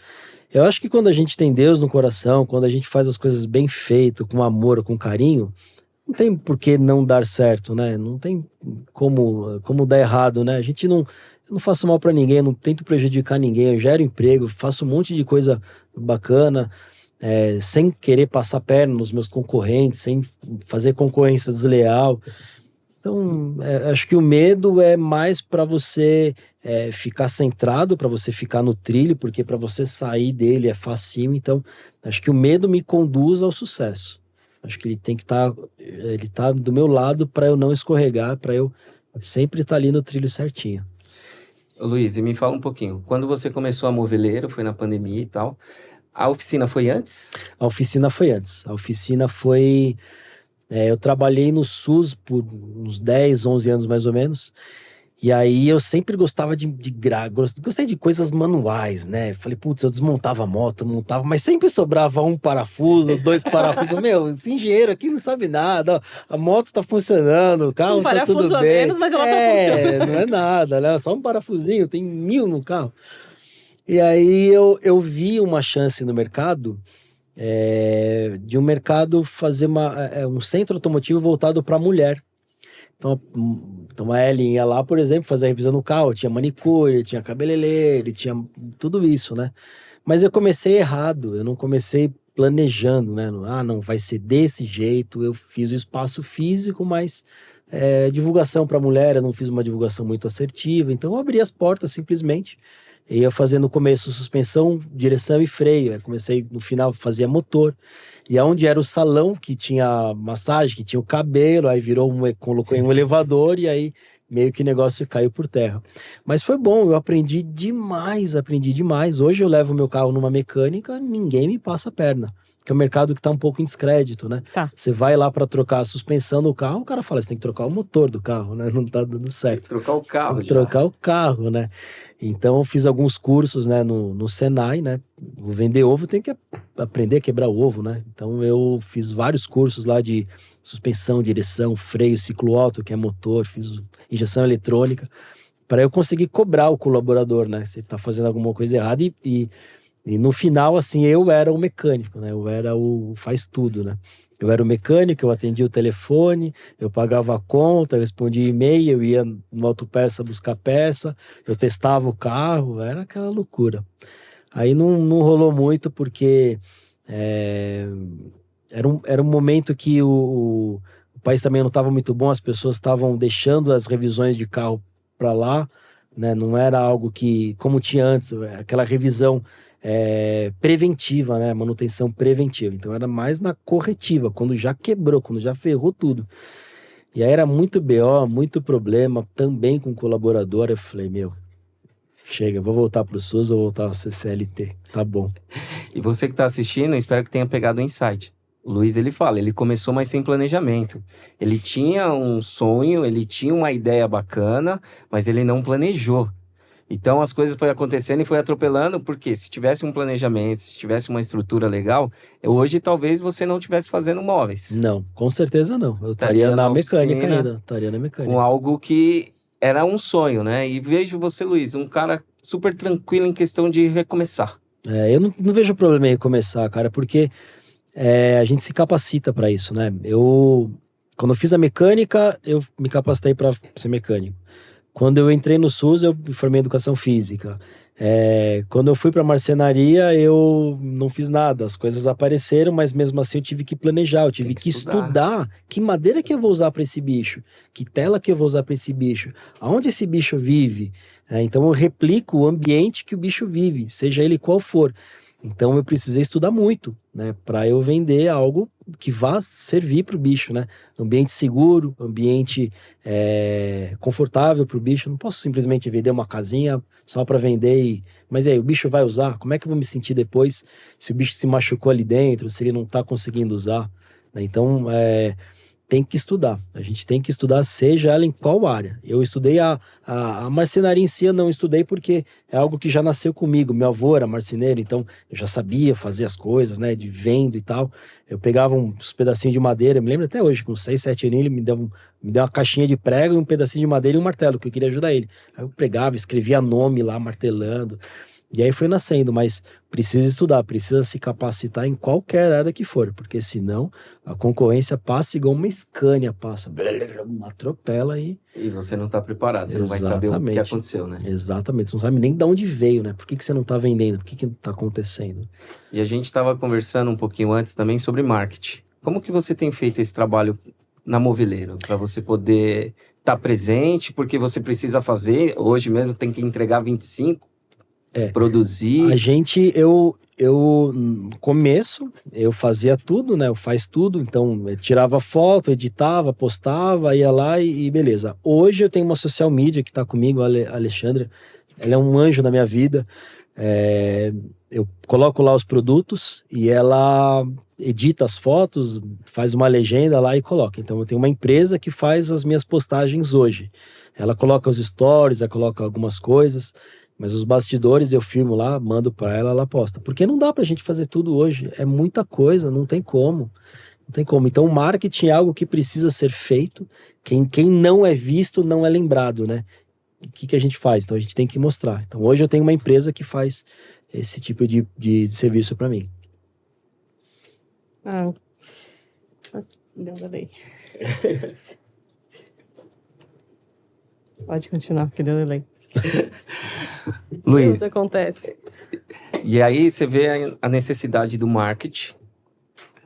Eu acho que quando a gente tem Deus no coração, quando a gente faz as coisas bem feitas, com amor, com carinho, não tem por que não dar certo, né? Não tem como dar errado, né? Eu não faço mal para ninguém, eu não tento prejudicar ninguém, eu gero emprego, faço um monte de coisa bacana, sem querer passar perna nos meus concorrentes, sem fazer concorrência desleal. Então, acho que o medo é mais para você ficar centrado, para você ficar no trilho, porque para você sair dele é facinho. Então, acho que o medo me conduz ao sucesso. Acho que ele tem que ele tá do meu lado para eu não escorregar, para eu sempre estar ali no trilho certinho. Ô, Luiz, e me fala um pouquinho. Quando você começou a Moveleiro, foi na pandemia e tal, a oficina foi antes? A oficina foi antes. A oficina foi... eu trabalhei no SUS por uns 10, 11 anos mais ou menos. E aí eu sempre gostava gostei de coisas manuais, né? Falei, putz, eu desmontava a moto, montava, mas sempre sobrava um parafuso, 2 parafusos. Meu, esse engenheiro aqui não sabe nada, ó, a moto tá funcionando, o carro tá tudo bem. Um parafuso a menos, mas ela tá funcionando. Não é nada, né? Só um parafusinho, tem 1000 no carro. E aí eu vi uma chance no mercado, de um mercado fazer um centro automotivo voltado para mulher. Então a Ellen ia lá, por exemplo, fazer a revisão no carro, tinha manicure, tinha cabeleireiro, tinha tudo isso, né? Mas eu comecei errado, eu não comecei planejando, né? Não, vai ser desse jeito. Eu fiz o espaço físico, mas divulgação para mulher, eu não fiz uma divulgação muito assertiva, então eu abri as portas simplesmente. Eu ia fazer no começo suspensão, direção e freio. Eu comecei, no final, fazia motor. E aonde era o salão, que tinha massagem, que tinha o cabelo, aí colocou em um elevador e aí meio que o negócio caiu por terra. Mas foi bom, eu aprendi demais. Hoje eu levo meu carro numa mecânica, ninguém me passa a perna. Que é um mercado que tá um pouco em descrédito, né? Tá. Você vai lá para trocar a suspensão do carro, o cara fala, você tem que trocar o motor do carro, né? Não tá dando Tem certo. que trocar o carro. Tem que trocar o carro, né? Então eu fiz alguns cursos, né, no Senai, né? Vou vender ovo, tem que aprender a quebrar o ovo, né? Então eu fiz vários cursos lá de suspensão, direção, freio, ciclo alto, que é motor, fiz injeção eletrônica, para eu conseguir cobrar o colaborador, né? Se ele tá fazendo alguma coisa errada e no final, assim, eu era o mecânico, né? Eu era o faz tudo, né? Eu era o mecânico, eu atendia o telefone, eu pagava a conta, eu respondia e-mail, eu ia no autopeça buscar peça, eu testava o carro, era aquela loucura. Aí não rolou muito porque era um momento que o país também não estava muito bom, as pessoas estavam deixando as revisões de carro para lá, né? Não era algo que, como tinha antes, aquela revisão preventiva, né? Manutenção preventiva. Então era mais na corretiva, quando já quebrou, quando já ferrou tudo. E aí era muito BO, muito problema, também com colaborador. Eu falei, chega, vou voltar pro SUS, vou voltar ao CCLT, tá bom. E você que está assistindo, espero que tenha pegado o insight. O Luiz, ele fala, ele começou mais sem planejamento. Ele tinha um sonho, ele tinha uma ideia bacana, mas ele não planejou. Então as coisas foi acontecendo e foi atropelando, porque se tivesse um planejamento, se tivesse uma estrutura legal, hoje talvez você não estivesse fazendo móveis. Não, com certeza não. Eu estaria Estaria na na mecânica oficina, ainda. Estaria na Com mecânica. algo que era um sonho, né? E vejo você, Luiz, um cara super tranquilo em questão de recomeçar. Eu não vejo problema em recomeçar, cara, porque a gente se capacita para isso, né? Quando eu fiz a mecânica, eu me capacitei para ser mecânico. Quando eu entrei no SUS, eu me formei em educação física. Quando eu fui para marcenaria, eu não fiz nada. As coisas apareceram, mas mesmo assim eu tive que planejar, eu tive Tem que que estudar. estudar que madeira que eu vou usar para esse bicho, que tela que eu vou usar para esse bicho, aonde esse bicho vive. Então eu replico o ambiente que o bicho vive, seja ele qual for. Então eu precisei estudar muito, né, para eu vender algo que vá servir para o bicho, né? Ambiente seguro, ambiente confortável para o bicho. Não posso simplesmente vender uma casinha só para vender. Mas aí, o bicho vai usar? Como é que eu vou me sentir depois se o bicho se machucou ali dentro, se ele não está conseguindo usar? Né? Então, tem que estudar. A gente tem que estudar, seja ela em qual área. Eu estudei a marcenaria em si, eu não estudei porque é algo que já nasceu comigo. Meu avô era marceneiro, então eu já sabia fazer as coisas, né, de vendo e tal. Eu pegava uns pedacinhos de madeira, me lembro até hoje, com 6, 7 aninhos, ele me deu uma caixinha de prego e um pedacinho de madeira e um martelo, que eu queria ajudar ele. Aí eu pregava, escrevia nome lá, martelando. E aí foi nascendo, mas precisa estudar, precisa se capacitar em qualquer área que for, porque senão a concorrência passa igual uma Scania passa, atropela e... E você não está preparado, você não vai saber o que Exatamente. aconteceu, né? Exatamente, você não sabe nem de onde veio, né? Por que você não tá vendendo? Por que tá acontecendo? E a gente estava conversando um pouquinho antes também sobre marketing. Como que você tem feito esse trabalho na Moveleiro? Para você poder estar presente, porque você precisa fazer, hoje mesmo tem que entregar 25, produzir. A gente, no começo, eu fazia tudo, né? Eu faz tudo, então eu tirava foto, editava, postava, ia lá e beleza. Hoje eu tenho uma social media que tá comigo, a Alexandra, ela é um anjo na minha vida. Eu coloco lá os produtos e ela edita as fotos, faz uma legenda lá e coloca. Então eu tenho uma empresa que faz as minhas postagens hoje. Ela coloca os stories, ela coloca algumas coisas, mas os bastidores eu filmo lá, mando para ela, ela posta. Porque não dá pra gente fazer tudo hoje, é muita coisa, não tem como. Não tem como. Então o marketing é algo que precisa ser feito. Quem não é visto não é lembrado, né? O que a gente faz? Então a gente tem que mostrar. Então hoje eu tenho uma empresa que faz esse tipo de serviço para mim. Deu delay. Pode continuar, porque deu delay. Luiz, Isso acontece. e aí você vê a necessidade do marketing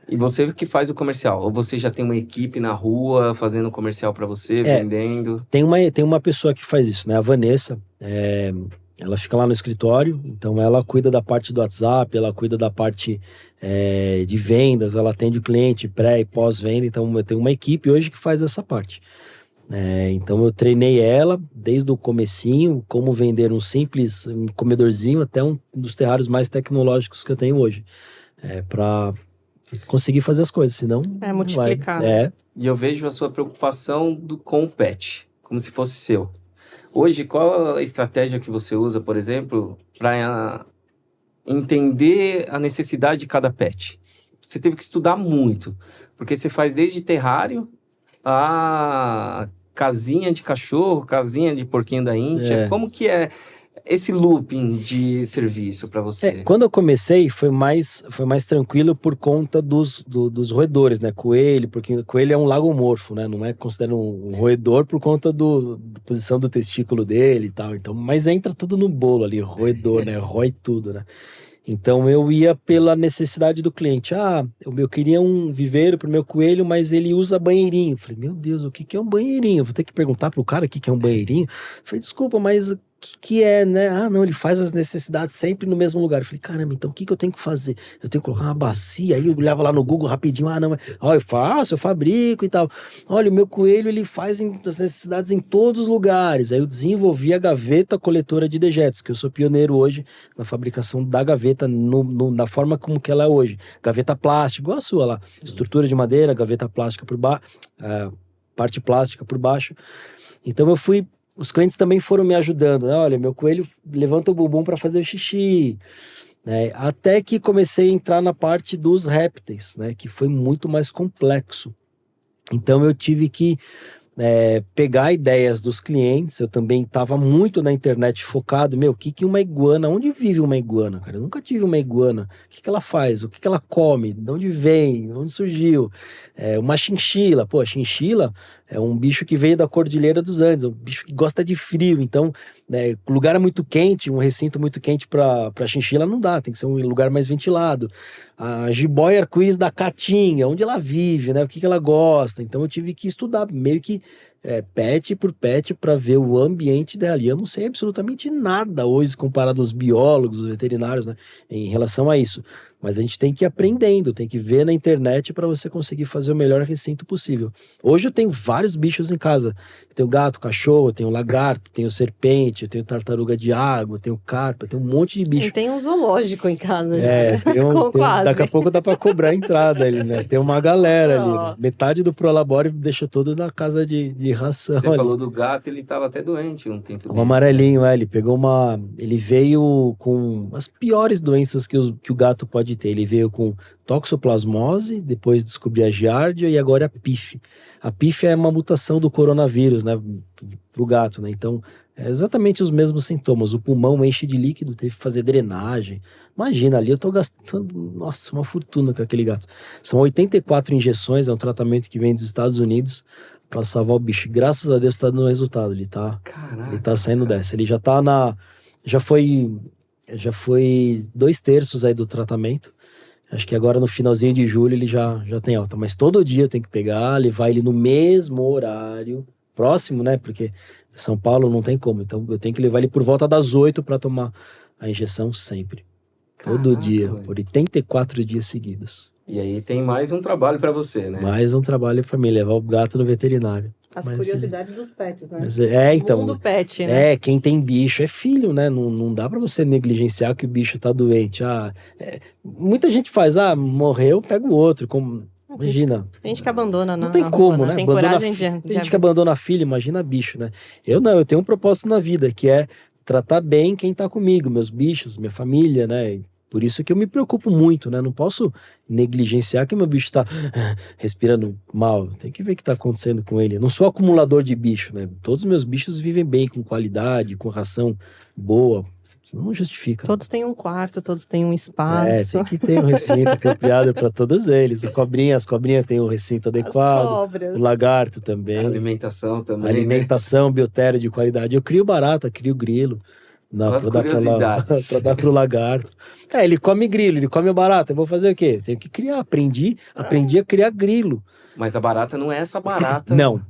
e você que faz o comercial, ou você já tem uma equipe na rua fazendo comercial para você, vendendo? Tem uma pessoa que faz isso, né? A Vanessa, ela fica lá no escritório, então ela cuida da parte do WhatsApp, ela cuida da parte de vendas, ela atende o cliente pré e pós-venda, então eu tenho uma equipe hoje que faz essa parte. Então eu treinei ela desde o comecinho, como vender um simples comedorzinho até um dos terrários mais tecnológicos que eu tenho hoje, para conseguir fazer as coisas, senão multiplicar. Não vai. E eu vejo a sua preocupação com o pet, como se fosse seu. Hoje, qual a estratégia que você usa, por exemplo, para entender a necessidade de cada pet? Você teve que estudar muito, porque você faz desde terrário a casinha de cachorro, casinha de porquinho da Índia. Como que é esse looping de serviço para você? Quando eu comecei, foi mais tranquilo por conta dos roedores, né? Coelho, porque coelho é um lagomorfo, né? Não é considerado um roedor por conta da posição do testículo dele e tal. Então, mas entra tudo no bolo ali, roedor, né? Rói tudo, né? Então eu ia pela necessidade do cliente. Eu queria um viveiro pro meu coelho, mas ele usa banheirinho. Falei, meu Deus, o que é um banheirinho? Vou ter que perguntar pro cara o que é um banheirinho. Falei, desculpa, mas o que é, né? Não, ele faz as necessidades sempre no mesmo lugar. Eu falei, caramba, então o que eu tenho que fazer? Eu tenho que colocar uma bacia, aí eu levo lá no Google rapidinho. Não, eu faço, eu fabrico e tal. Olha, o meu coelho, ele faz as necessidades em todos os lugares. Aí eu desenvolvi a gaveta coletora de dejetos, que eu sou pioneiro hoje na fabricação da gaveta, da forma como que ela é hoje. Gaveta plástica, igual a sua lá. Sim. Estrutura de madeira, gaveta plástica por baixo, parte plástica por baixo. Então eu fui os clientes também foram me ajudando, né? Olha, meu coelho levanta o bumbum para fazer o xixi, né? Até que comecei a entrar na parte dos répteis, né? Que foi muito mais complexo. Então eu tive que pegar ideias dos clientes. Eu também estava muito na internet focado, o que uma iguana, onde vive uma iguana, cara? Eu nunca tive uma iguana. O que ela faz? O que ela come? De onde vem? De onde surgiu? Uma chinchila. Pô, a chinchila é um bicho que veio da Cordilheira dos Andes, é um bicho que gosta de frio. Então, o lugar é muito quente, um recinto muito quente para chinchila não dá, tem que ser um lugar mais ventilado. A jiboia arco-íris da caatinga, onde ela vive, né? O que ela gosta. Então eu tive que estudar meio que pet por pet para ver o ambiente dela. E eu não sei absolutamente nada hoje comparado aos biólogos, aos veterinários, né? Em relação a isso. Mas a gente tem que ir aprendendo, tem que ver na internet para você conseguir fazer o melhor recinto possível. Hoje eu tenho vários bichos em casa. Eu tenho gato, cachorro, eu tenho lagarto, tenho serpente, eu tenho tartaruga de água, eu tenho carpa, eu tenho um monte de bicho. E tem um zoológico em casa já, né? Quase. Daqui a pouco dá para cobrar a entrada ali, né? Tem uma galera ali, né? Metade do Prolabore deixa todo na casa de ração. Você falou do gato, ele estava até doente um tempo desse, amarelinho, né? Ele pegou ele veio com as piores doenças que o gato pode ter. Ele veio com toxoplasmose, depois descobri a giardia e agora a PIF. A PIF é uma mutação do coronavírus, né? Pro gato, né? Então, é exatamente os mesmos sintomas. O pulmão enche de líquido, teve que fazer drenagem. Imagina, ali eu tô gastando, nossa, uma fortuna com aquele gato. São 84 injeções, é um tratamento que vem dos Estados Unidos para salvar o bicho. Graças a Deus tá dando resultado. Ele tá saindo dessa. Ele já tá já foi 2/3 aí do tratamento. Acho que agora no finalzinho de julho ele já tem alta. Mas todo dia eu tenho que pegar, levar ele no mesmo horário, próximo, né? Porque São Paulo não tem como. Então eu tenho que levar ele por volta das 8 para tomar a injeção sempre. Todo dia, por 84 dias seguidos. E aí tem mais um trabalho para você, né? Mais um trabalho para mim, levar o gato no veterinário. As curiosidades dos pets, né? Então. O mundo pet, né? Quem tem bicho é filho, né? Não dá para você negligenciar que o bicho tá doente. Muita gente faz, morreu, pega o outro. Imagina. Tem gente que abandona não tem como, né? Tem coragem tem gente que abandona a filha, imagina bicho, né? Eu tenho um propósito na vida, que é tratar bem quem tá comigo, meus bichos, minha família, né? Por isso que eu me preocupo muito, né? Não posso negligenciar que meu bicho tá respirando mal. Tem que ver o que tá acontecendo com ele. Eu não sou acumulador de bicho, né? Todos os meus bichos vivem bem, com qualidade, com ração boa. Não justifica. Todos têm um quarto, todos têm um espaço. Tem que ter um recinto apropriado para todos eles. As cobrinhas têm um recinto adequado. O lagarto também. A alimentação também. Alimentação, biotério de qualidade. Eu crio barata, crio grilo. As curiosidades. Pra dar pro lagarto. Ele come grilo, ele come barata. Eu vou fazer o quê? Eu tenho que criar. Aprendi a criar grilo. Mas a barata não é essa barata. Não.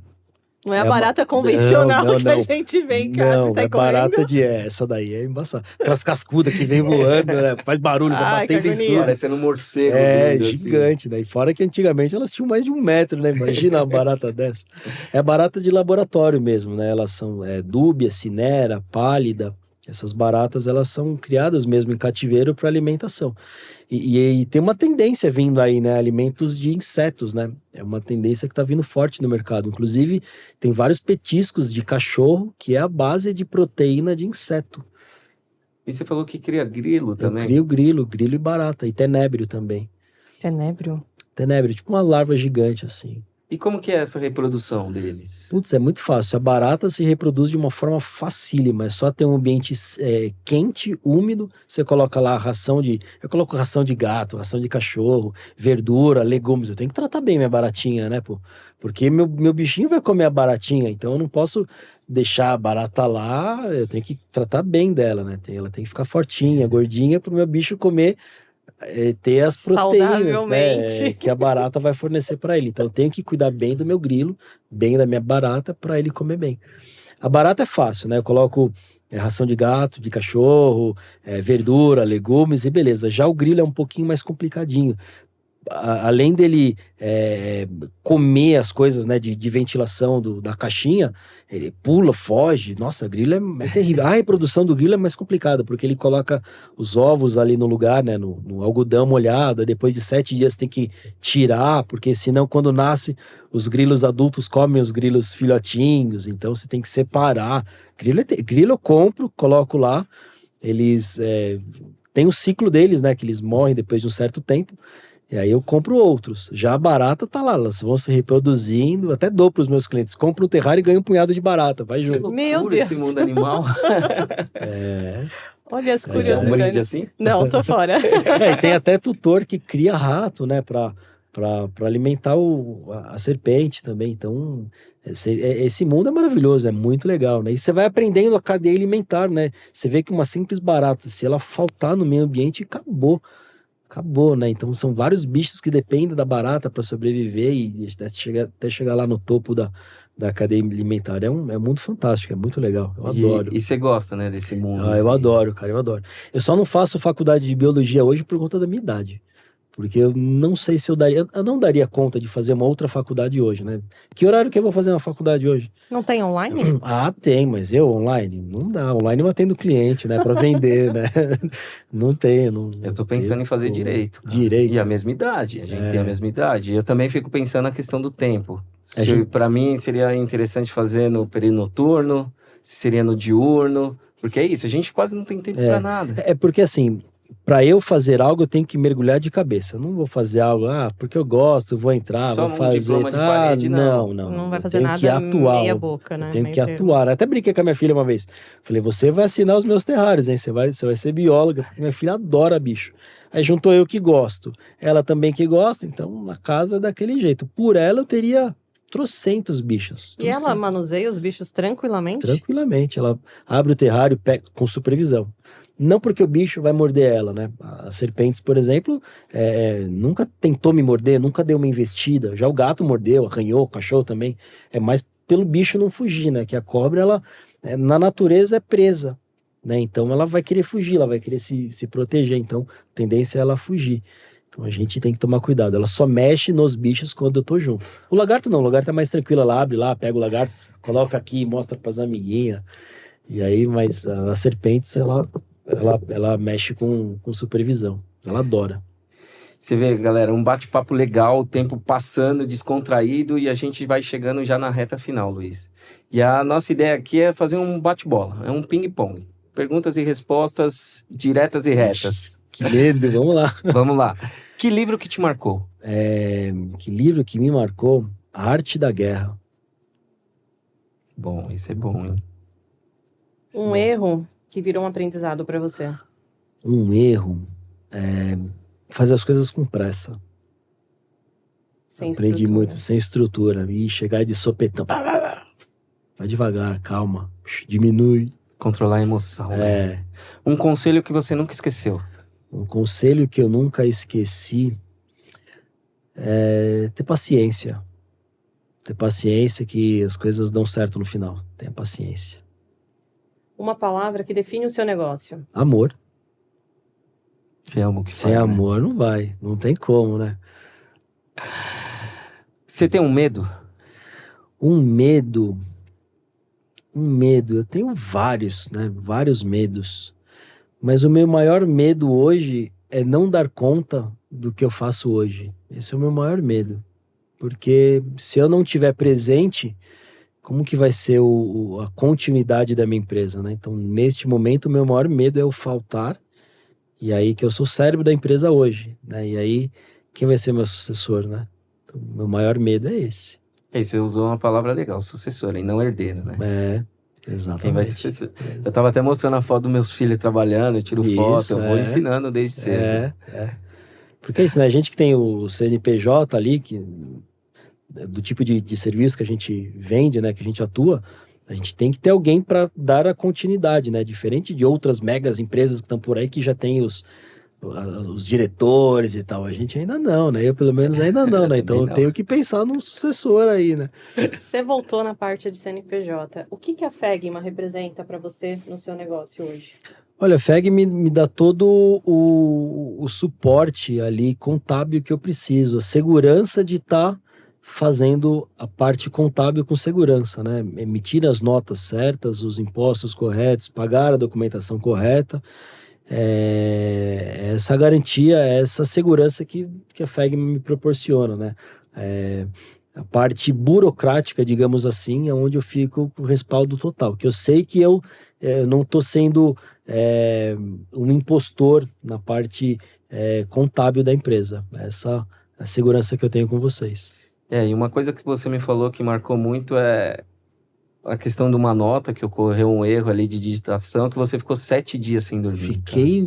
Não é a barata convencional que a gente vê em casa. Não, é barata essa daí é embaçada. Aquelas cascudas que vem voando, né? Faz barulho, vai batendo em tudo. Parecendo um morcego. Gigante, né? E fora que antigamente elas tinham mais de 1 metro, né? Imagina uma barata dessa. É barata de laboratório mesmo, né? Elas são dúbia, cinera, pálida. Essas baratas, elas são criadas mesmo em cativeiro para alimentação. E tem uma tendência vindo aí, né? Alimentos de insetos, né? É uma tendência que está vindo forte no mercado. Inclusive, tem vários petiscos de cachorro que é a base de proteína de inseto. E você falou que cria grilo também? Eu crio grilo e barata. E tenébrio também. Tenébrio? Tenébrio, tipo uma larva gigante, assim. E como que é essa reprodução deles? Putz, é muito fácil. A barata se reproduz de uma forma facílima. É só ter um ambiente quente, úmido. Você coloca lá Eu coloco ração de gato, ração de cachorro, verdura, legumes. Eu tenho que tratar bem minha baratinha, né, pô? Porque meu bichinho vai comer a baratinha. Então eu não posso deixar a barata lá. Eu tenho que tratar bem dela, né? Ela tem que ficar fortinha, gordinha, pro meu bicho comer... ter as proteínas, né, que a barata vai fornecer para ele. Então eu tenho que cuidar bem do meu grilo, bem da minha barata, para ele comer bem. A barata é fácil, né? Eu coloco ração de gato, de cachorro, verdura, legumes e beleza. Já o grilo é um pouquinho mais complicadinho. além dele comer as coisas, né, de ventilação da caixinha, ele pula, foge. Nossa, grilo é terrível. A reprodução do grilo é mais complicada, porque ele coloca os ovos ali no lugar, né, no algodão molhado, e depois de 7 dias tem que tirar, porque senão quando nasce, os grilos adultos comem os grilos filhotinhos, então você tem que separar. Grilo eu compro, coloco lá, eles têm o ciclo deles, né, que eles morrem depois de um certo tempo, e aí eu compro outros. Já a barata tá lá, elas vão se reproduzindo, até dou pros meus clientes. Compro um terrário e ganho um punhado de barata, vai junto. Meu Deus. Esse mundo animal. Olha as Você quer um brinde curiosidades. assim? Não, tô fora. E tem até tutor que cria rato, né, pra alimentar a serpente também. Então, esse mundo é maravilhoso, é muito legal, né? E você vai aprendendo a cadeia alimentar, né? Você vê que uma simples barata, se ela faltar no meio ambiente, acabou, né? Então são vários bichos que dependem da barata para sobreviver e até chegar lá no topo da cadeia alimentar. É um mundo fantástico, é muito legal. Eu adoro. E você gosta, né, desse mundo? Eu assim? adoro, cara, eu adoro. Eu só não faço faculdade de biologia hoje por conta da minha idade. Porque eu não sei se eu não daria conta de fazer uma outra faculdade hoje, né? Que horário que eu vou fazer uma faculdade hoje? Não tem online? Tem, mas eu online? Não dá. Online eu atendo cliente, né? Para vender, né? Não tem. Eu tô pensando em fazer direito. Cara. Direito. E a mesma idade, a gente tem a mesma idade. Eu também fico pensando na questão do tempo. Para mim seria interessante fazer no período noturno, se seria no diurno, porque é isso, a gente quase não tem tempo para nada. Porque assim, para eu fazer algo, eu tenho que mergulhar de cabeça. Eu não vou fazer algo, porque eu gosto, vou entrar, Só vou fazer. Diploma de parede, não. Não vai eu fazer tenho nada que atuar, meia boca, né? Eu tenho Meio que atuar. Até brinquei com a minha filha uma vez. Falei, você vai assinar os meus terrários, hein? Você vai ser bióloga. Minha filha adora bicho. Aí juntou eu que gosto, ela também que gosta, então na casa é daquele jeito. Por ela eu teria trocentos bichos. E ela manuseia os bichos tranquilamente? Tranquilamente. Ela abre o terrário com supervisão. Não porque o bicho vai morder ela, né? As serpentes, por exemplo, nunca tentou me morder, nunca deu uma investida. Já o gato mordeu, arranhou, o cachorro também. É mais pelo bicho não fugir, né? Que a cobra, ela na natureza é presa, né? Então ela vai querer fugir, ela vai querer se proteger. Então a tendência é ela fugir. Então a gente tem que tomar cuidado. Ela só mexe nos bichos quando eu tô junto. O lagarto não, o lagarto é mais tranquilo. Ela abre lá, pega o lagarto, coloca aqui e mostra pras amiguinhas. E aí, mas as serpentes, ela mexe com supervisão. Ela adora. Você vê, galera, um bate-papo legal, o tempo passando, descontraído, e a gente vai chegando já na reta final, Luiz. E a nossa ideia aqui é fazer um bate-bola, é um ping-pong. Perguntas e respostas diretas e retas. Que medo, vamos lá. Vamos lá. Que livro que te marcou? Que livro que me marcou? A Arte da Guerra. Bom, isso é bom, hein? Um erro que virou um aprendizado para você. Um erro fazer as coisas com pressa. Aprendi muito, sem estrutura. E chegar de sopetão. Vai devagar, calma. Diminui. Controlar a emoção, né? Um conselho que você nunca esqueceu. Um conselho que eu nunca esqueci é ter paciência. Ter paciência que as coisas dão certo no final. Tenha paciência. Uma palavra que define o seu negócio. Amor. Você ama o que faz, Sem amor não vai. Não tem como, né? Você tem um medo? Um medo. Eu tenho vários, né? Vários medos. Mas o meu maior medo hoje é não dar conta do que eu faço hoje. Esse é o meu maior medo. Porque se eu não tiver presente, como que vai ser a continuidade da minha empresa, né? Então, neste momento, o meu maior medo é o faltar. E aí que eu sou o cérebro da empresa hoje, né? E aí, quem vai ser meu sucessor, né? Então, meu maior medo é esse. Você usou uma palavra legal, sucessor, e não herdeiro, né? Exatamente. Quem vai ser... Eu tava até mostrando a foto dos meus filhos trabalhando, eu tiro foto, eu vou ensinando desde cedo. Porque é isso, né? A gente que tem o CNPJ ali, do tipo de serviço que a gente vende, né? Que a gente atua, a gente tem que ter alguém para dar a continuidade, né? Diferente de outras megas empresas que estão por aí que já tem os diretores e tal. A gente ainda não, né? Eu, pelo menos, ainda não, né? Então, eu tenho que pensar num sucessor aí, né? Você voltou na parte de CNPJ. O que a Fegma representa para você no seu negócio hoje? Olha, a FEG me dá todo o suporte ali contábil que eu preciso, a segurança de estar fazendo a parte contábil com segurança, né? Emitir as notas certas, os impostos corretos, pagar a documentação correta. Essa garantia, essa segurança que a FEG me proporciona, né? A parte burocrática, digamos assim, é onde eu fico com o respaldo total, que eu sei que eu não estou sendo um impostor na parte contábil da empresa. Essa é a segurança que eu tenho com vocês. E uma coisa que você me falou que marcou muito é a questão de uma nota que ocorreu um erro ali de digitação, que você ficou 7 dias sem dormir. Fiquei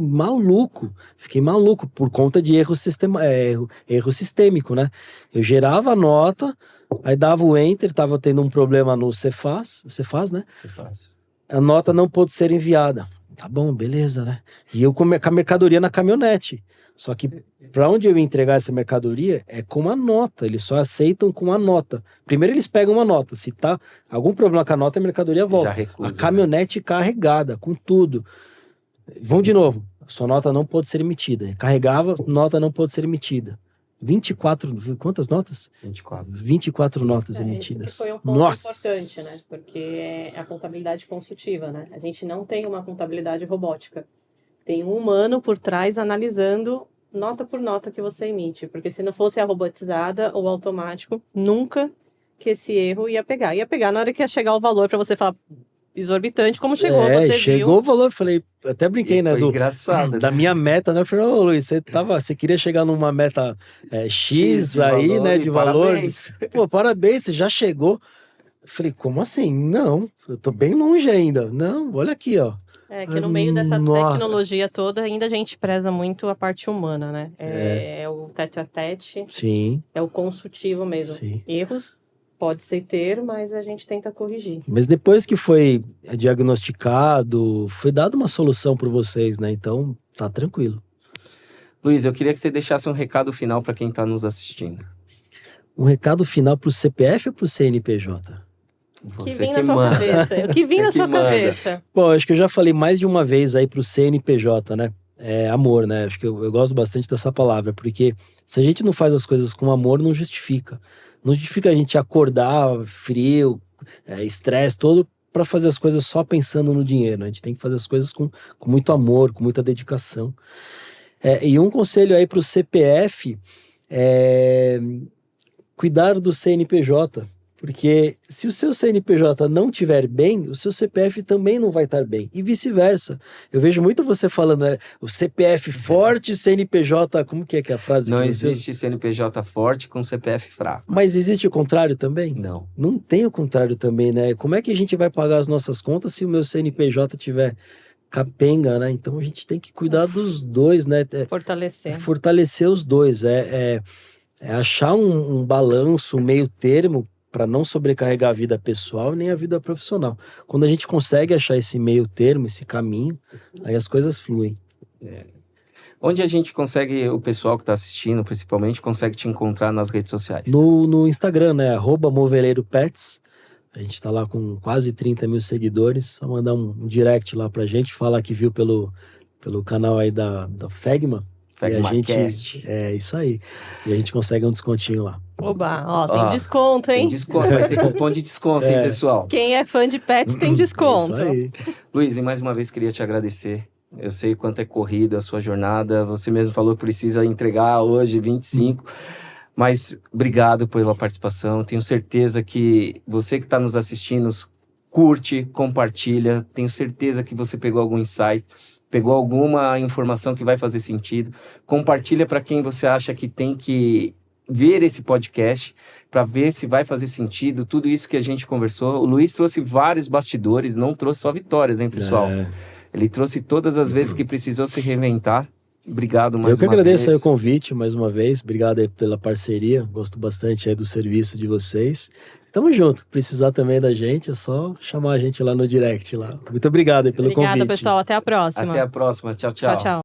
maluco por conta de erro sistêmico, né? Eu gerava a nota, aí dava o enter, tava tendo um problema no Cefaz, né? Cefaz. A nota não pôde ser enviada. Tá bom, beleza, né? E eu com a mercadoria na caminhonete. Só que para onde eu ia entregar essa mercadoria é com a nota. Eles só aceitam com a nota. Primeiro eles pegam uma nota. Se tá algum problema com a nota, a mercadoria volta. Já recusa, a caminhonete carregada, com tudo. Vão de novo. Sua nota não pode ser emitida. Carregava, nota não pode ser emitida. 24, quantas notas? 24 notas emitidas. Isso foi um ponto importante, né? Porque é a contabilidade consultiva, né? A gente não tem uma contabilidade robótica. Tem um humano por trás analisando nota por nota que você emite. Porque se não fosse a robotizada ou automático, nunca que esse erro ia pegar. Ia pegar na hora que ia chegar o valor para você falar exorbitante, como chegou, você chegou viu. O valor, falei, até brinquei, né? Foi engraçado. Da minha meta, né? Eu falei, ô Luiz, você queria chegar numa meta X aí, valor, né? De valor. Parabéns. Pô, parabéns, você já chegou. Eu falei, como assim? Não, eu tô bem longe ainda. Não, olha aqui, ó. Que no meio dessa tecnologia toda, ainda a gente preza muito a parte humana, né? É o tete a tete. Sim. É o consultivo mesmo. Sim. Erros pode ser ter, mas a gente tenta corrigir. Mas depois que foi diagnosticado, foi dada uma solução para vocês, né? Então, tá tranquilo. Luiz, eu queria que você deixasse um recado final para quem está nos assistindo. Um recado final pro CPF ou pro CNPJ? Que vim na tua cabeça. O que vim na sua cabeça. Bom, acho que eu já falei mais de uma vez aí pro CNPJ, né? Amor, né? Acho que eu gosto bastante dessa palavra, porque se a gente não faz as coisas com amor, não justifica. Não justifica a gente acordar frio, estresse todo para fazer as coisas só pensando no dinheiro. A gente tem que fazer as coisas com muito amor, com muita dedicação. E um conselho aí pro CPF é cuidar do CNPJ. Porque se o seu CNPJ não estiver bem, o seu CPF também não vai estar bem. E vice-versa. Eu vejo muito você falando, o CPF forte, o CNPJ... Como que é a frase? Não existe CNPJ forte com CPF fraco. Mas existe o contrário também? Não. Não tem o contrário também, né? Como é que a gente vai pagar as nossas contas se o meu CNPJ tiver capenga, né? Então a gente tem que cuidar dos dois, né? Fortalecer os dois. Achar um balanço, um meio termo, para não sobrecarregar a vida pessoal nem a vida profissional. Quando a gente consegue achar esse meio termo, esse caminho, aí as coisas fluem. Onde a gente consegue, o pessoal que está assistindo, principalmente, consegue te encontrar nas redes sociais? No Instagram, né? @moveleiropets. A gente está lá com quase 30 mil seguidores. Só mandar um direct lá pra gente, falar que viu pelo canal aí da Fegma. FegmaCast. Isso aí. E a gente consegue um descontinho lá. Oba, tem desconto, hein? Tem desconto, vai ter cupom de desconto, hein, pessoal? Quem é fã de pets tem desconto. Isso aí. Luiz, e mais uma vez queria te agradecer. Eu sei quanto é corrida a sua jornada. Você mesmo falou que precisa entregar hoje 25. Mas obrigado pela participação. Tenho certeza que você que está nos assistindo curte, compartilha. Tenho certeza que você pegou algum insight, pegou alguma informação que vai fazer sentido. Compartilha para quem você acha que tem que ver esse podcast, para ver se vai fazer sentido tudo isso que a gente conversou. O Luiz trouxe vários bastidores, não trouxe só vitórias, hein, pessoal? Ele trouxe todas as vezes que precisou se reinventar. Obrigado mais uma vez. Eu que agradeço aí o convite mais uma vez. Obrigado aí pela parceria. Gosto bastante aí do serviço de vocês. Tamo junto. Precisar também da gente, é só chamar a gente lá no direct lá. Muito obrigado aí pelo convite. Obrigada, pessoal. Até a próxima. Até a próxima. Tchau, tchau. Tchau, tchau.